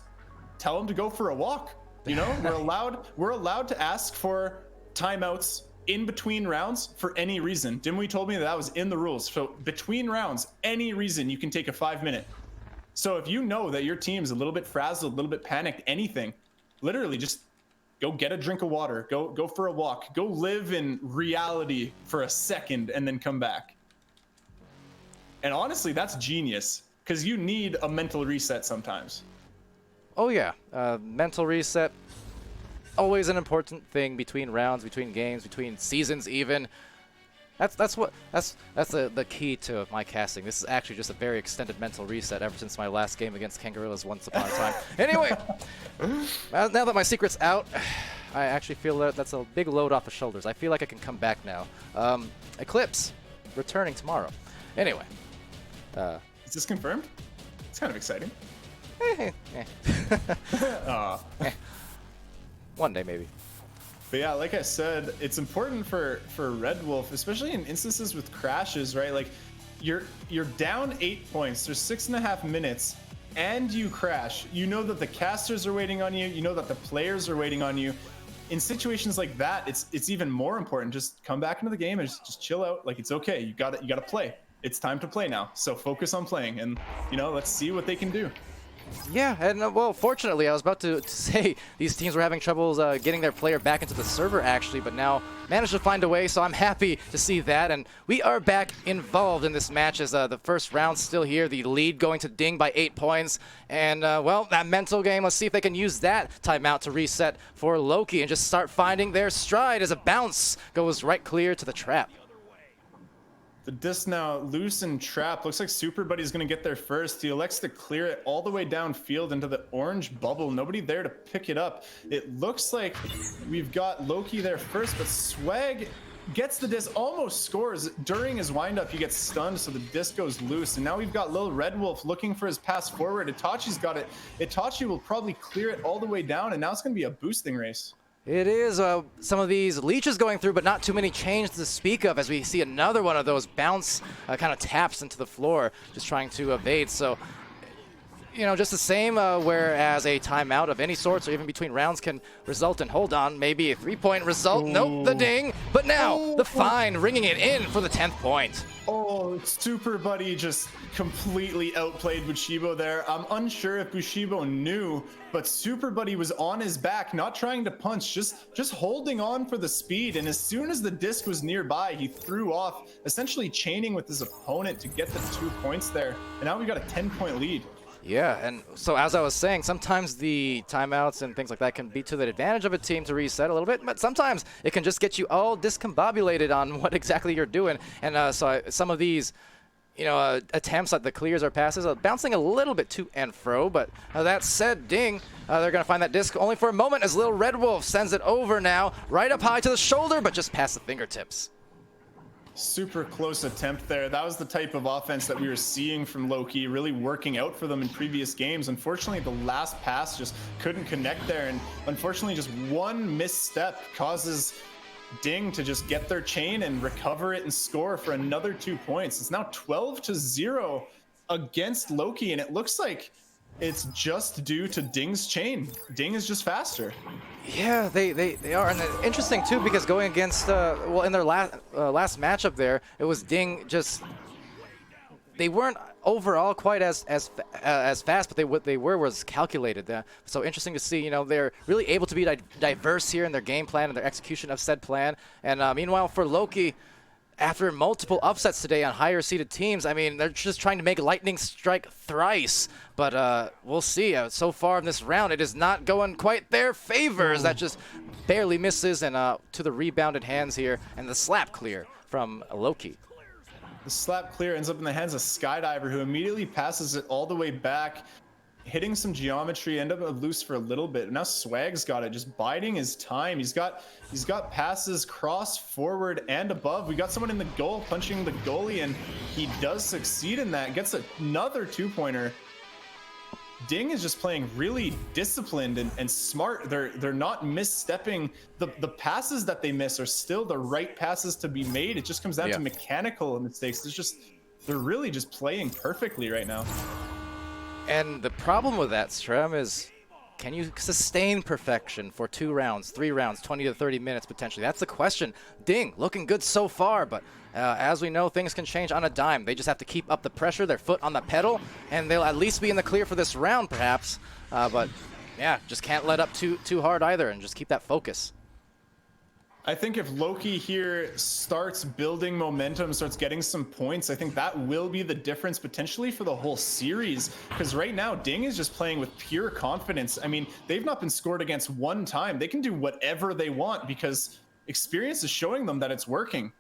tell them to go for a walk. You know, we're allowed to ask for timeouts in between rounds for any reason. Dimwee told me that was in the rules. So between rounds, any reason you can take a 5-minute. So if you know that your team's a little bit frazzled, a little bit panicked, anything, literally just go get a drink of water, go for a walk, go live in reality for a second and then come back. And honestly, that's genius, because you need a mental reset sometimes. Oh yeah, mental reset, always an important thing between rounds, between games, between seasons even. That's the key to my casting. This is actually just a very extended mental reset ever since my last game against Kangarillas once upon a time. Anyway, now that my secret's out, I actually feel that that's a big load off the shoulders. I feel like I can come back now. Eclipse, returning tomorrow. Anyway. Is this confirmed? It's kind of exciting. One day maybe. But yeah, like I said, it's important for Red Wolf, especially in instances with crashes, right? Like you're down 8 points, there's 6.5 minutes, and you crash. You know that the casters are waiting on you, you know that the players are waiting on you. In situations like that, it's even more important. Just come back into the game and just chill out. Like, it's okay. You gotta play. It's time to play now. So focus on playing, and you know, let's see what they can do. Yeah, and well, fortunately, I was about to say these teams were having troubles getting their player back into the server, actually, but now managed to find a way, so I'm happy to see that. And we are back involved in this match as the first round still here, the lead going to Ding by 8 points. And, well, that mental game, let's see if they can use that timeout to reset for Loki and just start finding their stride as a bounce goes right clear to the trap. The disc now loose and trapped. Looks like Super Buddy's going to get there first. He elects to clear it all the way downfield into the orange bubble. Nobody there to pick it up. It looks like we've got Loki there first, but Swag gets the disc, almost scores. During his windup, he gets stunned, so the disc goes loose. And now we've got Lil Red Wolf looking for his pass forward. Itachi's got it. Itachi will probably clear it all the way down, and now it's going to be a boosting race. It is some of these leeches going through, but not too many chains to speak of, as we see another one of those bounce kind of taps into the floor, just trying to evade. So, you know, just the same, whereas a timeout of any sorts or even between rounds can result in, hold on, maybe a 3-point result. Ooh. Nope, the ding. But now the fine, ringing it in for the 10th point. Oh, Super Buddy just completely outplayed Bushibo there. I'm unsure if Bushibo knew, but Super Buddy was on his back, not trying to punch, just holding on for the speed. And as soon as the disc was nearby, he threw off, essentially chaining with his opponent to get the 2 points there. And now we got a 10-point lead. Yeah, and so as I was saying, sometimes the timeouts and things like that can be to the advantage of a team to reset a little bit, but sometimes it can just get you all discombobulated on what exactly you're doing. And some of these, you know, attempts at the clears or passes are bouncing a little bit to and fro, but that said, Ding, they're going to find that disc only for a moment as Lil Red Wolf sends it over now, right up high to the shoulder, but just past the fingertips. Super close attempt there. That was the type of offense that we were seeing from Loki, really working out for them in previous games. Unfortunately, the last pass just couldn't connect there, and unfortunately just one misstep causes Ding to just get their chain and recover it and score for another 2 points. It's now 12-0 against Loki, and it looks like it's just due to Ding's chain. Ding is just faster. Yeah, they are, and interesting too, because going against well, in their last matchup there, it was Ding. Just they weren't overall quite as fast, but what they were was calculated. So interesting to see. You know, they're really able to be diverse here in their game plan and their execution of said plan. And meanwhile, for Loki, after multiple upsets today on higher seeded teams, I mean, they're just trying to make lightning strike thrice. But we'll see. So far in this round, it is not going quite their favors. That just barely misses, and to the rebounded hands here, and the slap clear from Loki. The slap clear ends up in the hands of Skydiver, who immediately passes it all the way back, hitting some geometry, end up loose for a little bit. Now Swag's got it, just biding his time. He's got passes cross, forward, and above. We got someone in the goal punching the goalie, and he does succeed in that. Gets another 2-pointer. Ding is just playing really disciplined and smart. They're not misstepping. The passes that they miss are still the right passes to be made. It just comes down to mechanical mistakes. They're really just playing perfectly right now. And the problem with that, Strem, is can you sustain perfection for 2 rounds, 3 rounds, 20 to 30 minutes potentially? That's the question. Ding, looking good so far, but as we know, things can change on a dime. They just have to keep up the pressure, their foot on the pedal, and they'll at least be in the clear for this round, perhaps. But yeah, just can't let up too hard either, and just keep that focus. I think if Loki here starts building momentum, starts getting some points, I think that will be the difference potentially for the whole series. Because right now, Ding is just playing with pure confidence. I mean, they've not been scored against one time. They can do whatever they want because experience is showing them that it's working.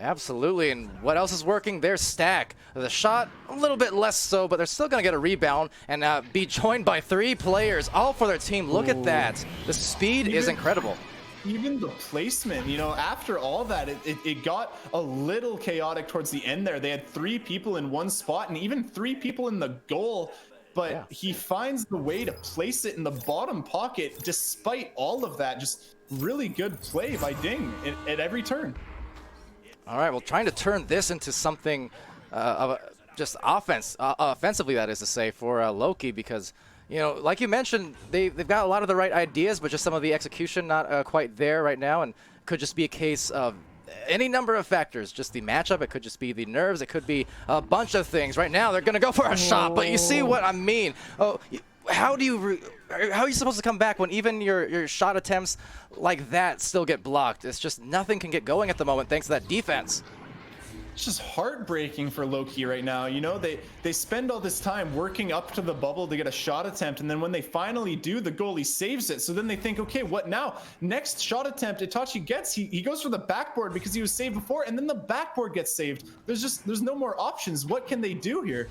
Absolutely, and what else is working? Their stack. The shot, a little bit less so, but they're still going to get a rebound and be joined by 3 players, all for their team. Look at that. The speed is incredible. Even the placement, you know, after all that, it got a little chaotic towards the end there. They had 3 people in one spot and even 3 people in the goal, but he finds the way to place it in the bottom pocket despite all of that. Just really good play by Ding at every turn. All right, well, trying to turn this into something of just offensively, that is to say, for Loki, because, you know, like you mentioned, they've got a lot of the right ideas, but just some of the execution not quite there right now, and could just be a case of any number of factors. Just the matchup, it could just be the nerves, it could be a bunch of things. Right now, they're going to go for a shot, but you see what I mean. Oh, how are you supposed to come back when even your shot attempts like that still get blocked? It's just nothing can get going at the moment thanks to that defense. It's just heartbreaking for Loki right now. You know, they spend all this time working up to the bubble to get a shot attempt, and then when they finally do, the goalie saves it. So then they think, okay, what now? Next shot attempt Itachi gets, he goes for the backboard because he was saved before, and then the backboard gets saved. There's no more options. What can they do here?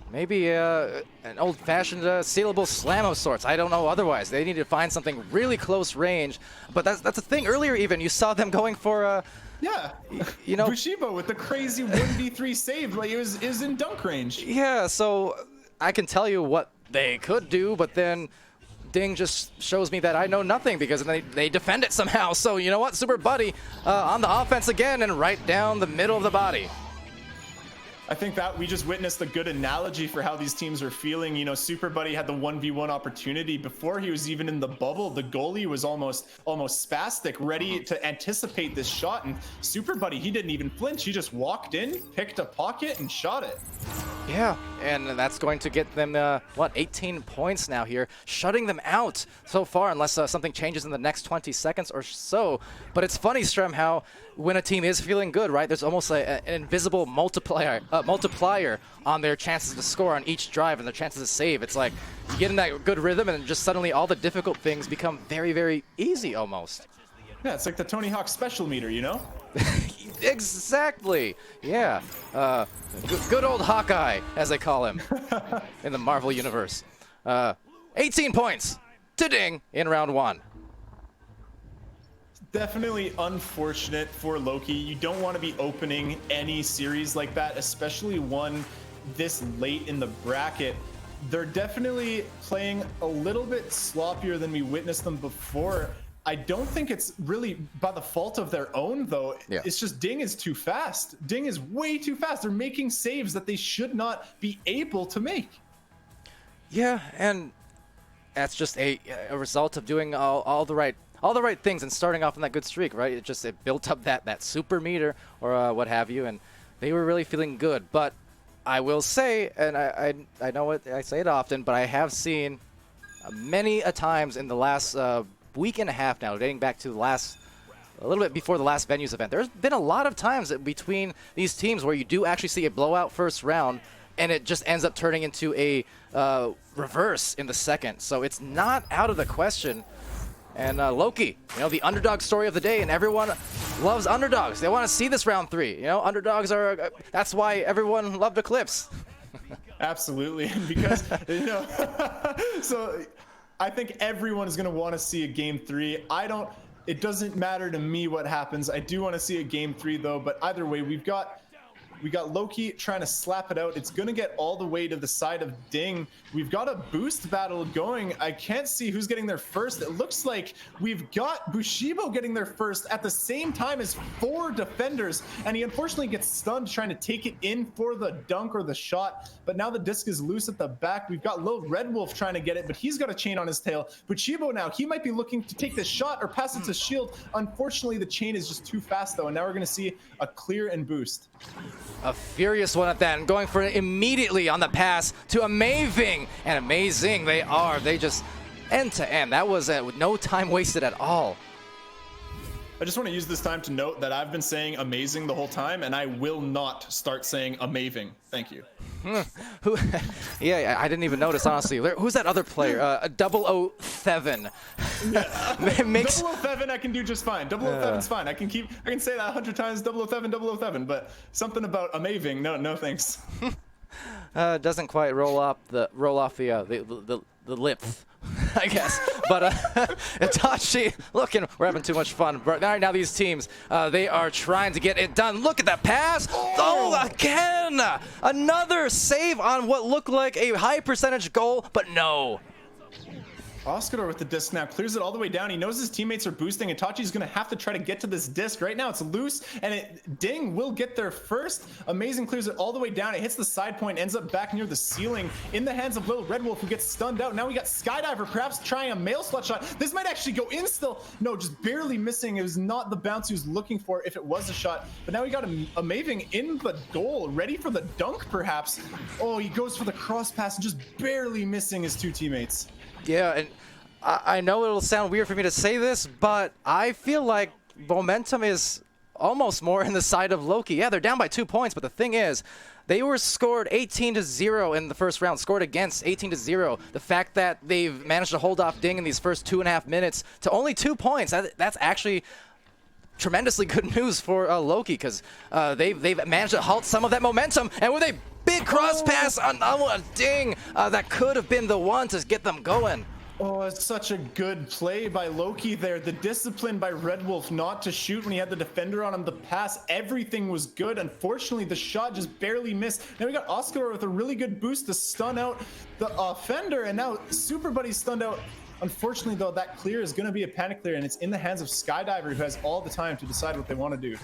Maybe an old-fashioned sealable slam of sorts. I don't know otherwise. They need to find something really close range. But that's the thing. Earlier even, you saw them going for... yeah, you know, Bushiba with the crazy 1v3 save, like it was in dunk range. Yeah, so I can tell you what they could do, but then Ding just shows me that I know nothing because they defend it somehow. So you know what, Super Buddy on the offense again and right down the middle of the body. I think that we just witnessed a good analogy for how these teams are feeling. You know, Super Buddy had the 1v1 opportunity before he was even in the bubble. The goalie was almost spastic, ready to anticipate this shot. And Super Buddy, he didn't even flinch. He just walked in, picked a pocket, and shot it. Yeah, and that's going to get them, 18 points now here, shutting them out so far unless something changes in the next 20 seconds or so. But it's funny, Strem, how when a team is feeling good, right, there's almost an invisible multiplier on their chances to score on each drive and their chances to save. It's like you get in that good rhythm and just suddenly all the difficult things become very, very easy almost. Yeah, it's like the Tony Hawk special meter, you know? Exactly. Yeah. Good old Hawkeye, as they call him in the Marvel universe. 18 points to Ding in round 1. Definitely unfortunate for Loki. You don't want to be opening any series like that, especially one this late in the bracket. They're definitely playing a little bit sloppier than we witnessed them before. I don't think it's really by the fault of their own, though. Yeah. It's just Ding is too fast. Ding is way too fast. They're making saves that they should not be able to make. Yeah, and that's just a result of doing all the right things and starting off on that good streak, right? It built up that super meter or what have you, and they were really feeling good. But I will say, and I know I say it often, but I have seen many a times in the last week and a half now, dating back to a little bit before the last Venues event. There's been a lot of times between these teams where you do actually see a blowout first round, and it just ends up turning into a reverse in the second. So it's not out of the question. And Loki, you know, the underdog story of the day, and everyone loves underdogs. They want to see this round 3. You know, underdogs are, that's why everyone loved Eclipse. Absolutely, because, you know, so I think everyone is going to want to see a game 3. It doesn't matter to me what happens. I do want to see a game 3 though, but either way, we've got We got Loki trying to slap it out. It's going to get all the way to the side of Ding. We've got a boost battle going. I can't see who's getting there first. It looks like we've got Bushibo getting there first at the same time as 4 defenders, and he unfortunately gets stunned trying to take it in for the dunk or the shot, but now the disc is loose at the back. We've got Lil Red Wolf trying to get it, but he's got a chain on his tail. Bushibo now, he might be looking to take this shot or pass it to Shield. Unfortunately, the chain is just too fast though, and now we're going to see a clear and boost. A furious one at that, and going for it immediately on the pass to Amazing. And Amazing they are. They just end to end. That was with no time wasted at all. I just want to use this time to note that I've been saying amazing the whole time, and I will not start saying amazing. Thank you. Yeah, I didn't even notice, honestly. Who's that other player? 007. Yeah. Makes... 007 I can do just fine. 007's fine. I can say that 100 times, 007, but something about amazing, no thanks. Doesn't quite roll off the lips, I guess. But Itachi, looking, we're having too much fun. But right now these teams, they are trying to get it done. Look at that pass. Oh, again. Another save on what looked like a high percentage goal, but no. Oscar with the disc now clears it all the way down. He knows his teammates are boosting. Itachi's going to have to try to get to this disc. Right now it's loose, and Ding will get there first. Amazing clears it all the way down. It hits the side point, ends up back near the ceiling in the hands of Little Red Wolf, who gets stunned out. Now we got Skydiver perhaps trying a mail slot shot. This might actually go in still. No, just barely missing. It was not the bounce he was looking for if it was a shot. But now we got Amazing in the goal, ready for the dunk perhaps. Oh, he goes for the cross pass and just barely missing his 2 teammates. Yeah, and I know it'll sound weird for me to say this, but I feel like momentum is almost more in the side of Loki. Yeah, they're down by 2 points, but the thing is, they were scored 18-0 in the first round, scored against 18-0. The fact that they've managed to hold off Ding in these first 2.5 minutes to only 2 points, that's actually tremendously good news for Loki, because they've managed to halt some of that momentum, and with a big cross pass on Ding, that could have been the one to get them going. Oh, it's such a good play by Loki there. The discipline by Red Wolf not to shoot when he had the defender on him. The pass, everything was good. Unfortunately, the shot just barely missed. Then we got Oscar with a really good boost to stun out the offender, and now Super Buddy's stunned out. Unfortunately, though, that clear is going to be a panic clear, and it's in the hands of Skydiver, who has all the time to decide what they want to do.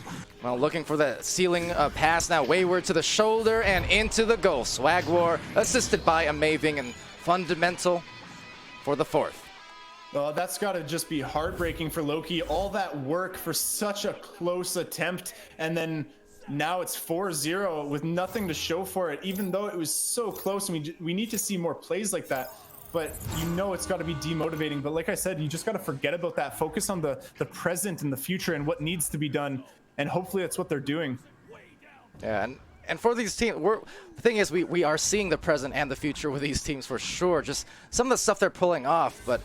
Well, looking for the ceiling pass now, wayward to the shoulder and into the goal. Swag War, assisted by Amazing and Fundamental for the 4th. That's got to just be heartbreaking for Loki. All that work for such a close attempt, and then now it's 4-0 with nothing to show for it, even though it was so close. And we need to see more plays like that. But you know it's got to be demotivating. But like I said, you just got to forget about that. Focus on the present and the future and what needs to be done. And hopefully that's what they're doing. Yeah, and for these teams, the thing is, we are seeing the present and the future with these teams for sure. Just some of the stuff they're pulling off. But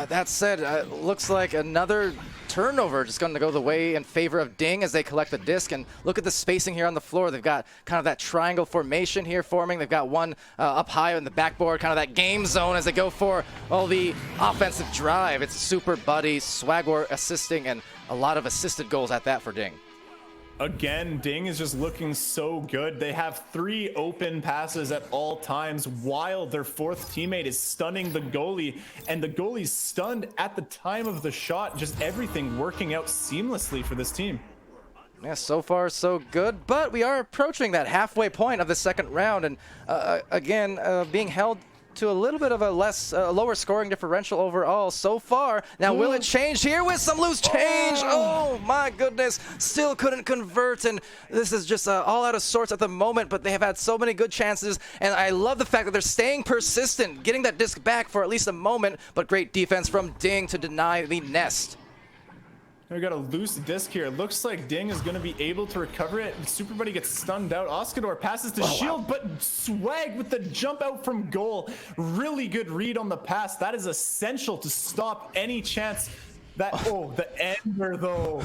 that said, looks like another turnover just going to go the way in favor of Ding as they collect the disc. And look at the spacing here on the floor. They've got kind of that triangle formation here forming. They've got one up high on the backboard, kind of that game zone as they go for all the offensive drive. It's Super Buddy, Swag War assisting, and a lot of assisted goals at that for Ding. Again, Ding is just looking so good. They have 3 open passes at all times while their 4th teammate is stunning the goalie, and the goalie's stunned at the time of the shot. Just everything working out seamlessly for this team. Yeah, so far so good, but we are approaching that halfway point of the 2nd round, and again, being held to a little bit of a lower scoring differential overall so far. Now, will it change here with some loose change? Oh my goodness, still couldn't convert, and this is just all out of sorts at the moment, but they have had so many good chances, and I love the fact that they're staying persistent, getting that disc back for at least a moment, but great defense from Ding to deny the nest. We got a loose disc here. It looks like Ding is going to be able to recover it. Super Buddy gets stunned out. Oscador passes to Shield, but Swag with the jump out from goal. Really good read on the pass. That is essential to stop any chance that, the ender though.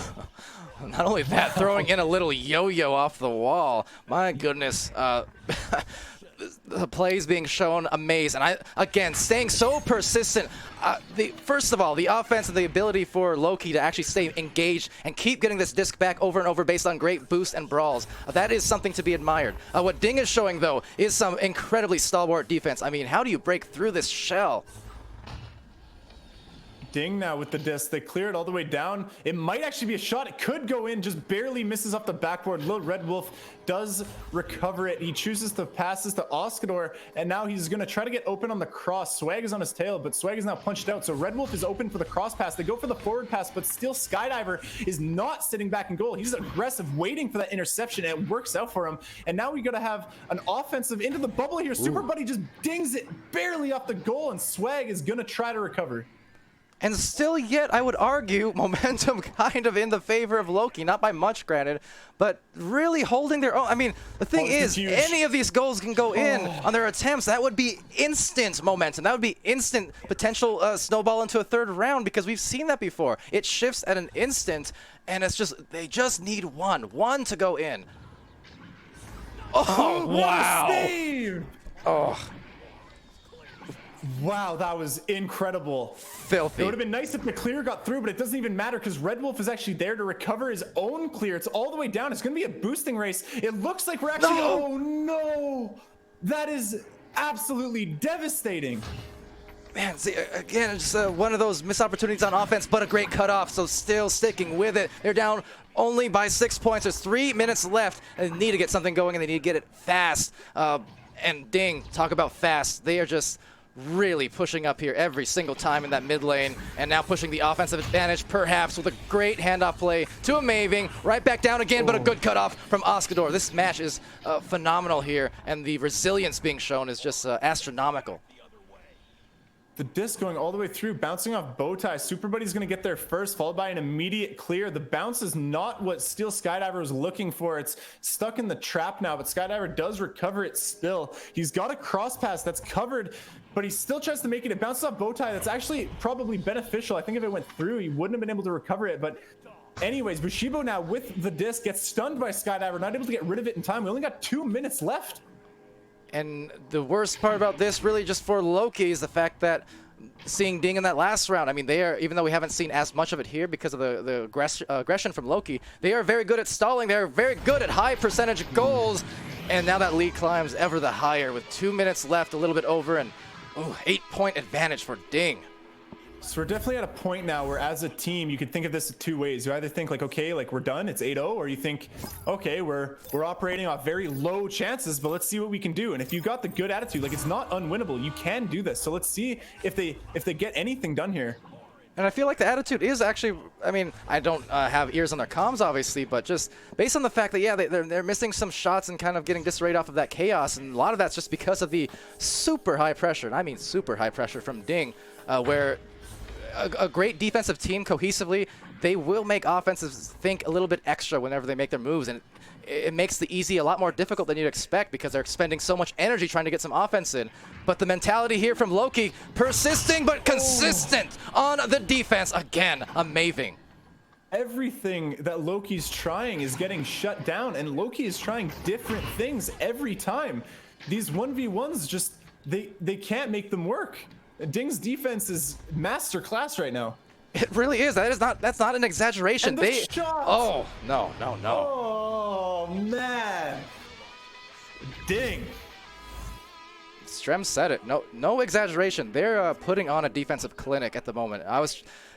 Not only that, throwing in a little yo-yo off the wall. My goodness. the plays being shown, amazing. Again, staying so persistent. First of all, the offense and the ability for Loki to actually stay engaged and keep getting this disc back over and over based on great boosts and brawls. That is something to be admired. What Ding is showing, though, is some incredibly stalwart defense. I mean, how do you break through this shell? Ding now with the disc. They clear it all the way down. It might actually be a shot. It could go in, just barely misses off the backboard. Little Red Wolf does recover it. He chooses to pass this to Oskador, and now he's going to try to get open on the cross. Swag is on his tail, but Swag is now punched out. So Red Wolf is open for the cross pass. They go for the forward pass, but still Skydiver is not sitting back in goal. He's aggressive, waiting for that interception, and it works out for him. And now we got to have an offensive into the bubble here. Super Buddy just dings it barely off the goal, and Swag is going to try to recover. And still yet, I would argue, momentum kind of in the favor of Loki. Not by much, granted, but really holding their own. I mean, the thing is, any of these goals can go in on their attempts. That would be instant momentum. That would be instant potential snowball into a third round, because we've seen that before. It shifts at an instant, and it's just, they just need one to go in. Oh, wow. Oh. Wow, that was incredible. Filthy. It would have been nice if the clear got through, but it doesn't even matter because Red Wolf is actually there to recover his own clear. It's all the way down. It's going to be a boosting race. It looks like we're actually... No! Oh, no. That is absolutely devastating. Man, see, again, it's one of those missed opportunities on offense, but a great cutoff, so still sticking with it. They're down only by 6 points. There's 3 minutes left, and they need to get something going, and they need to get it fast. And Ding, talk about fast. They are just really pushing up here every single time in that mid lane, and now pushing the offensive advantage, perhaps with a great handoff play to a Maving. Right back down again, but a good cutoff from Oskador. This match is phenomenal here, and the resilience being shown is just astronomical. The disc going all the way through, bouncing off Bowtie. Super Buddy's going to get there first, followed by an immediate clear. The bounce is not what Steel Skydiver was looking for. It's stuck in the trap now, but Skydiver does recover it still. He's got a cross pass that's covered, but he still tries to make it. It bounces off Bowtie. That's actually probably beneficial. I think if it went through, he wouldn't have been able to recover it, but anyways, Bushibo now with the disc gets stunned by Skydiver, not able to get rid of it in time. We only got 2 minutes left. And the worst part about this, really just for Loki, is the fact that seeing Ding in that last round, I mean, they are, even though we haven't seen as much of it here because of the aggression from Loki, they are very good at stalling. They're very good at high percentage goals. And now that lead climbs ever the higher with 2 minutes left, a little bit over, and 8-point advantage for Ding. So we're definitely at a point now where as a team, you could think of this 2 ways. You either think like, okay, like we're done, it's 8-0, or you think, okay, we're operating off very low chances, but let's see what we can do. And if you got the good attitude, like it's not unwinnable, you can do this. So let's see if they get anything done here. And I feel like the attitude is actually, I mean, I don't have ears on their comms, obviously, but just based on the fact that, yeah, they're missing some shots and kind of getting disarrayed off of that chaos, and a lot of that's just because of the super high pressure, and I mean super high pressure from Ding, where a great defensive team cohesively, they will make offenses think a little bit extra whenever they make their moves, and it makes the easy a lot more difficult than you'd expect because they're expending so much energy trying to get some offense in. But the mentality here from Loki, persisting but consistent on the defense. Again, amazing. Everything that Loki's trying is getting shut down, and Loki is trying different things every time. These 1v1s just, they can't make them work. Ding's defense is masterclass right now. It really is. That's not an exaggeration. And the shot. Oh, no. Oh, man. Ding. Strem said it. No exaggeration. They're putting on a defensive clinic at the moment.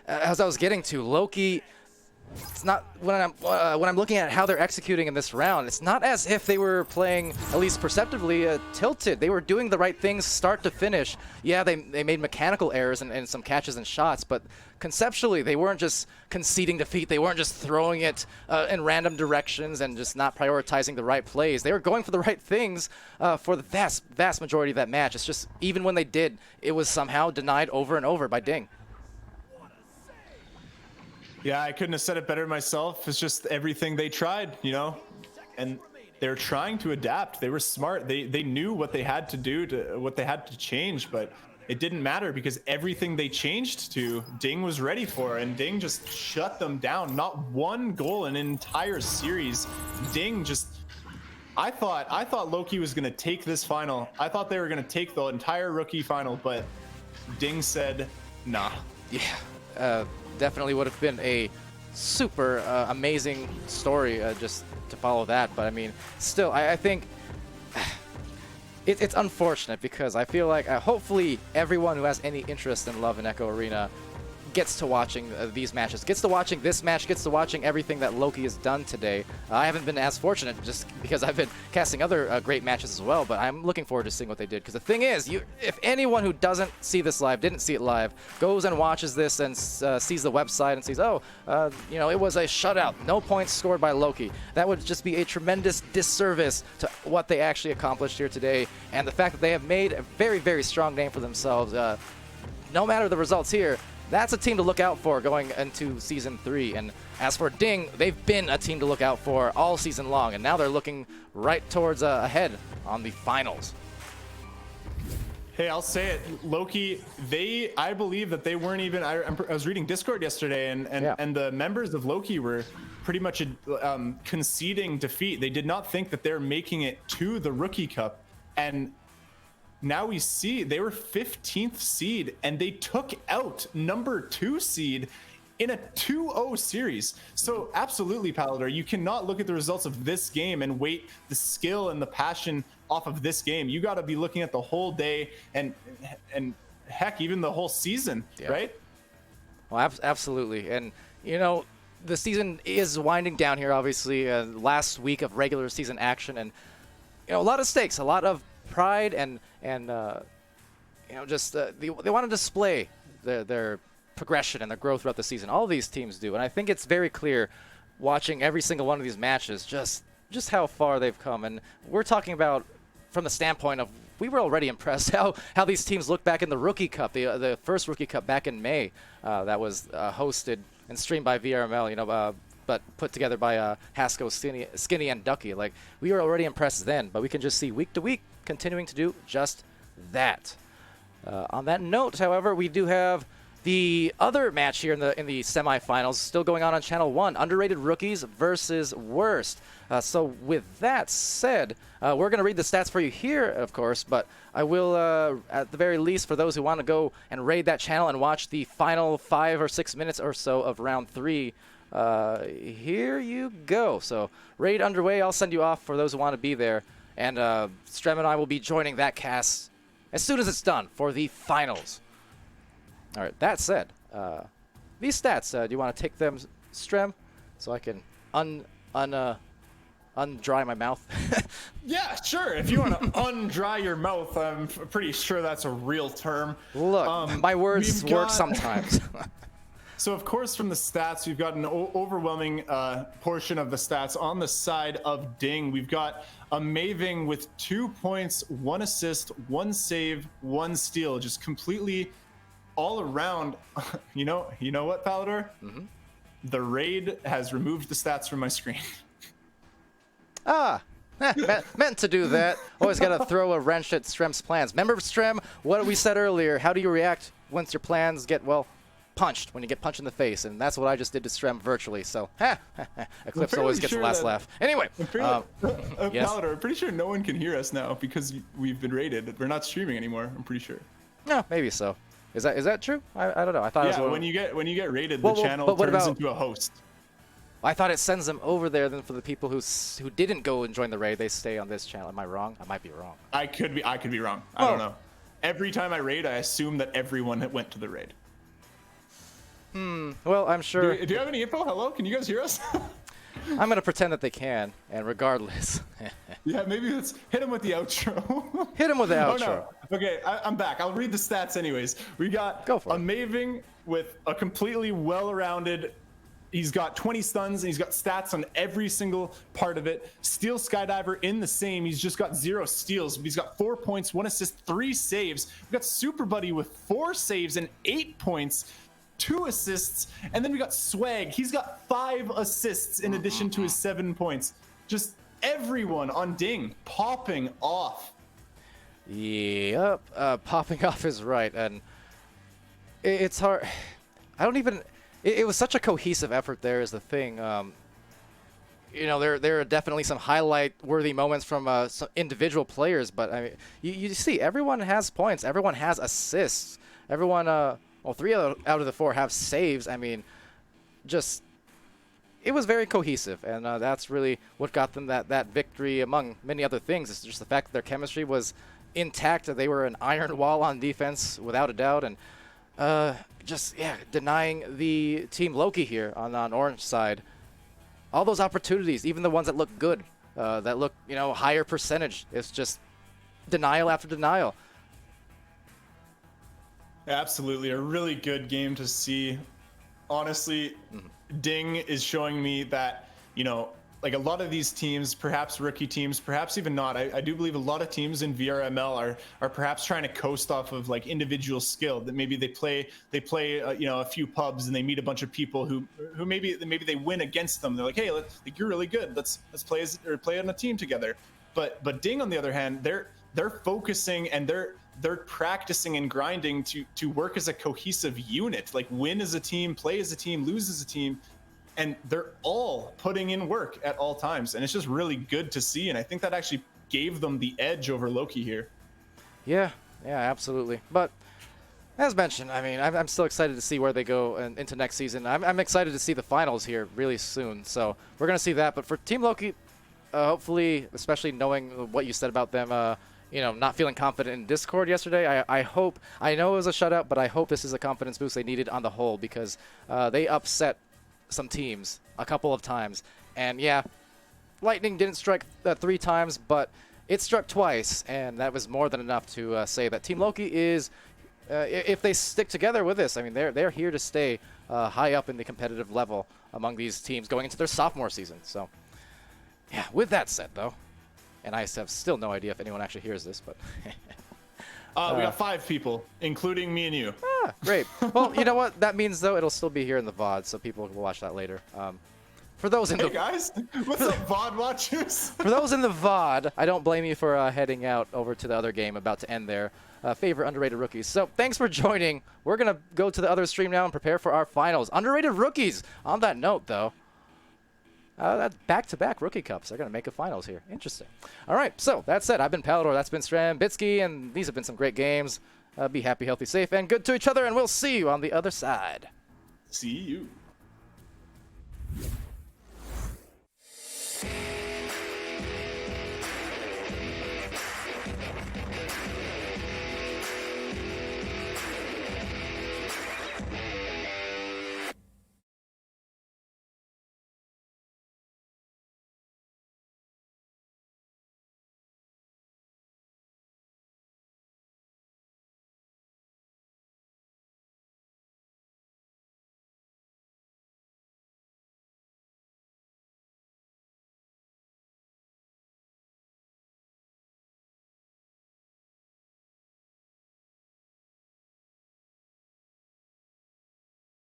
As I was getting to, Loki, it's not, when I'm looking at how they're executing in this round, it's not as if they were playing, at least perceptively, tilted. They were doing the right things start to finish. Yeah, they made mechanical errors and some catches and shots, but conceptually, they weren't just conceding defeat. They weren't just throwing it in random directions and just not prioritizing the right plays. They were going for the right things for the vast majority of that match. It's just, even when they did, it was somehow denied over and over by Ding. Yeah, I couldn't have said it better myself. It's just everything they tried, you know, and they're trying to adapt. They were smart. They knew what they had to do, what they had to change, but it didn't matter because everything they changed to, Ding was ready for, and Ding just shut them down. Not one goal in an entire series. Ding just I thought Loki was gonna take this final. I thought they were gonna take the entire rookie final, but Ding said, nah. Yeah, definitely would have been a super amazing story just to follow that. But I mean, still, I think it's unfortunate because I feel like hopefully everyone who has any interest in Love and Echo Arena gets to watching these matches, gets to watching this match, gets to watching everything that Loki has done today. I haven't been as fortunate just because I've been casting other great matches as well, but I'm looking forward to seeing what they did. Because the thing is, if anyone who doesn't see this live, didn't see it live, goes and watches this and sees the website and sees, oh, it was a shutout, no points scored by Loki, that would just be a tremendous disservice to what they actually accomplished here today. And the fact that they have made a very, very strong name for themselves, no matter the results here, that's a team to look out for going into Season 3. And as for Ding, they've been a team to look out for all season long, and now they're looking right towards ahead on the finals. Hey, I'll say it, Loki, I believe that they weren't even, I was reading Discord yesterday, and the members of Loki were pretty much conceding defeat. They did not think that they're making it to the Rookie Cup, and now we see they were 15th seed and they took out number 2 seed in a 2-0 series. So absolutely, Paladar, you cannot look at the results of this game and weight the skill and the passion off of this game. You got to be looking at the whole day and heck, even the whole season, right? Well, absolutely. And, the season is winding down here, obviously, last week of regular season action, and, a lot of stakes, a lot of pride, and just they want to display their progression and their growth throughout the season. All of these teams do, and I think it's very clear watching every single one of these matches just how far they've come. And we're talking about from the standpoint of we were already impressed how these teams look back in the Rookie Cup, the first Rookie Cup back in May, that was hosted and streamed by VRML, but put together by Haskell, Skinny, and Ducky. Like, we were already impressed then, but we can just see week to week continuing to do just that. On that note, however, we do have the other match here in the semifinals still going on Channel 1, Underrated Rookies versus Worst. So with that said, we're going to read the stats for you here, of course, but I will, at the very least, for those who want to go and raid that channel and watch the final 5 or 6 minutes or so of round 3, here you go. So raid underway. I'll send you off for those who want to be there, and Strem and I will be joining that cast as soon as it's done for the finals. All right, that said, these stats, do you want to take them, Strem, so I can undry my mouth? Yeah, sure. If you want to undry your mouth, I'm pretty sure that's a real term. Look, my words work sometimes. So, of course, from the stats, we've got an overwhelming portion of the stats on the side of Ding. We've got a Maving with 2 points, 1 assist, 1 save, 1 steal, just completely all around. You know what, Palador? Mm-hmm. The raid has removed the stats from my screen. Meant to do that. Always got to throw a wrench at Strem's plans. Remember, Strem, what we said earlier, how do you react once your plans get, punched, when you get punched in the face? And that's what I just did to Strem virtually, so, Eclipse always gets the last laugh. Anyway, yes? Palador, I'm pretty sure no one can hear us now because we've been raided. We're not streaming anymore, I'm pretty sure. No, maybe so. Is that true? I don't know. I thought it was when you get raided, the channel turns into a host. I thought it sends them over there. Then for the people who didn't go and join the raid, they stay on this channel. Am I wrong? I might be wrong. I could be wrong. I don't know. Every time I raid, I assume that everyone went to the raid. Well, I'm sure. Do you have any info? Hello? Can you guys hear us? I'm gonna pretend that they can, and regardless. Yeah, maybe let's hit him with the outro. Hit him with the outro. Oh, no. Okay, I'm back. I'll read the stats anyways. We got a Maving with a completely well-rounded. He's got 20 stuns, and he's got stats on every single part of it. Steel Skydiver in the same. He's just got 0 steals. He's got 4 points, 1 assist, 3 saves. We've got Super Buddy with 4 saves and 8 points, 2 assists. And then we got Swag. He's got 5 assists in addition to his 7 points. Just everyone on Ding popping off. Yep, popping off is right. And it's hard. I don't even... It was such a cohesive effort there is the thing. you know, there are definitely some highlight-worthy moments from some individual players, but I mean, you see, everyone has points, everyone has assists, everyone, well, 3 out of the 4 have saves. I mean, just it was very cohesive, and that's really what got them that victory, among many other things. It's just the fact that their chemistry was intact. They were an iron wall on defense, without a doubt, and just, yeah, denying the Team Loki here on Orange side all those opportunities, even the ones that look good, that look, you know, higher percentage. It's just denial after denial. Absolutely, a really good game to see. Honestly, Ding is showing me that, you know, like a lot of these teams, perhaps rookie teams, perhaps even not. I do believe a lot of teams in VRML are perhaps trying to coast off of like individual skill. That maybe they play you know, a few pubs and they meet a bunch of people who maybe they win against them. They're like, hey, like, you're really good. Let's play play on a team together. But Ding, on the other hand, they're focusing and they're practicing and grinding to work as a cohesive unit, like win as a team, play as a team, lose as a team. And they're all putting in work at all times. And it's just really good to see. And I think that actually gave them the edge over Loki here. Yeah, absolutely. But as mentioned, I mean, I'm still excited to see where they go into next season. I'm excited to see the finals here really soon. So we're going to see that. But for Team Loki, hopefully, especially knowing what you said about them, you know, not feeling confident in Discord yesterday, I hope, I know it was a shutout, but I hope this is a confidence boost they needed on the whole, because they upset some teams a couple of times. And yeah, lightning didn't strike 3 times, but it struck twice, and that was more than enough to say that Team Loki is, if they stick together with this, I mean, they're here to stay high up in the competitive level among these teams going into their sophomore season. So yeah, with that said though, and I have still no idea if anyone actually hears this, but we got 5 people, including me and you. Ah, great. Well, you know what? That means, though, it'll still be here in the VOD, so people will watch that later. For those in Hey the guys, what's up, VOD watchers? For those in the VOD, I don't blame you for heading out over to the other game about to end there. Favorite underrated rookies. So thanks for joining. We're going to go to the other stream now and prepare for our finals. Underrated rookies. On that note, though, that's back-to-back rookie cups. They're going to make a finals here. Interesting. All right, so that said, I've been Palador, that's been Strambitsky, and these have been some great games. Be happy, healthy, safe, and good to each other, and we'll see you on the other side. See you.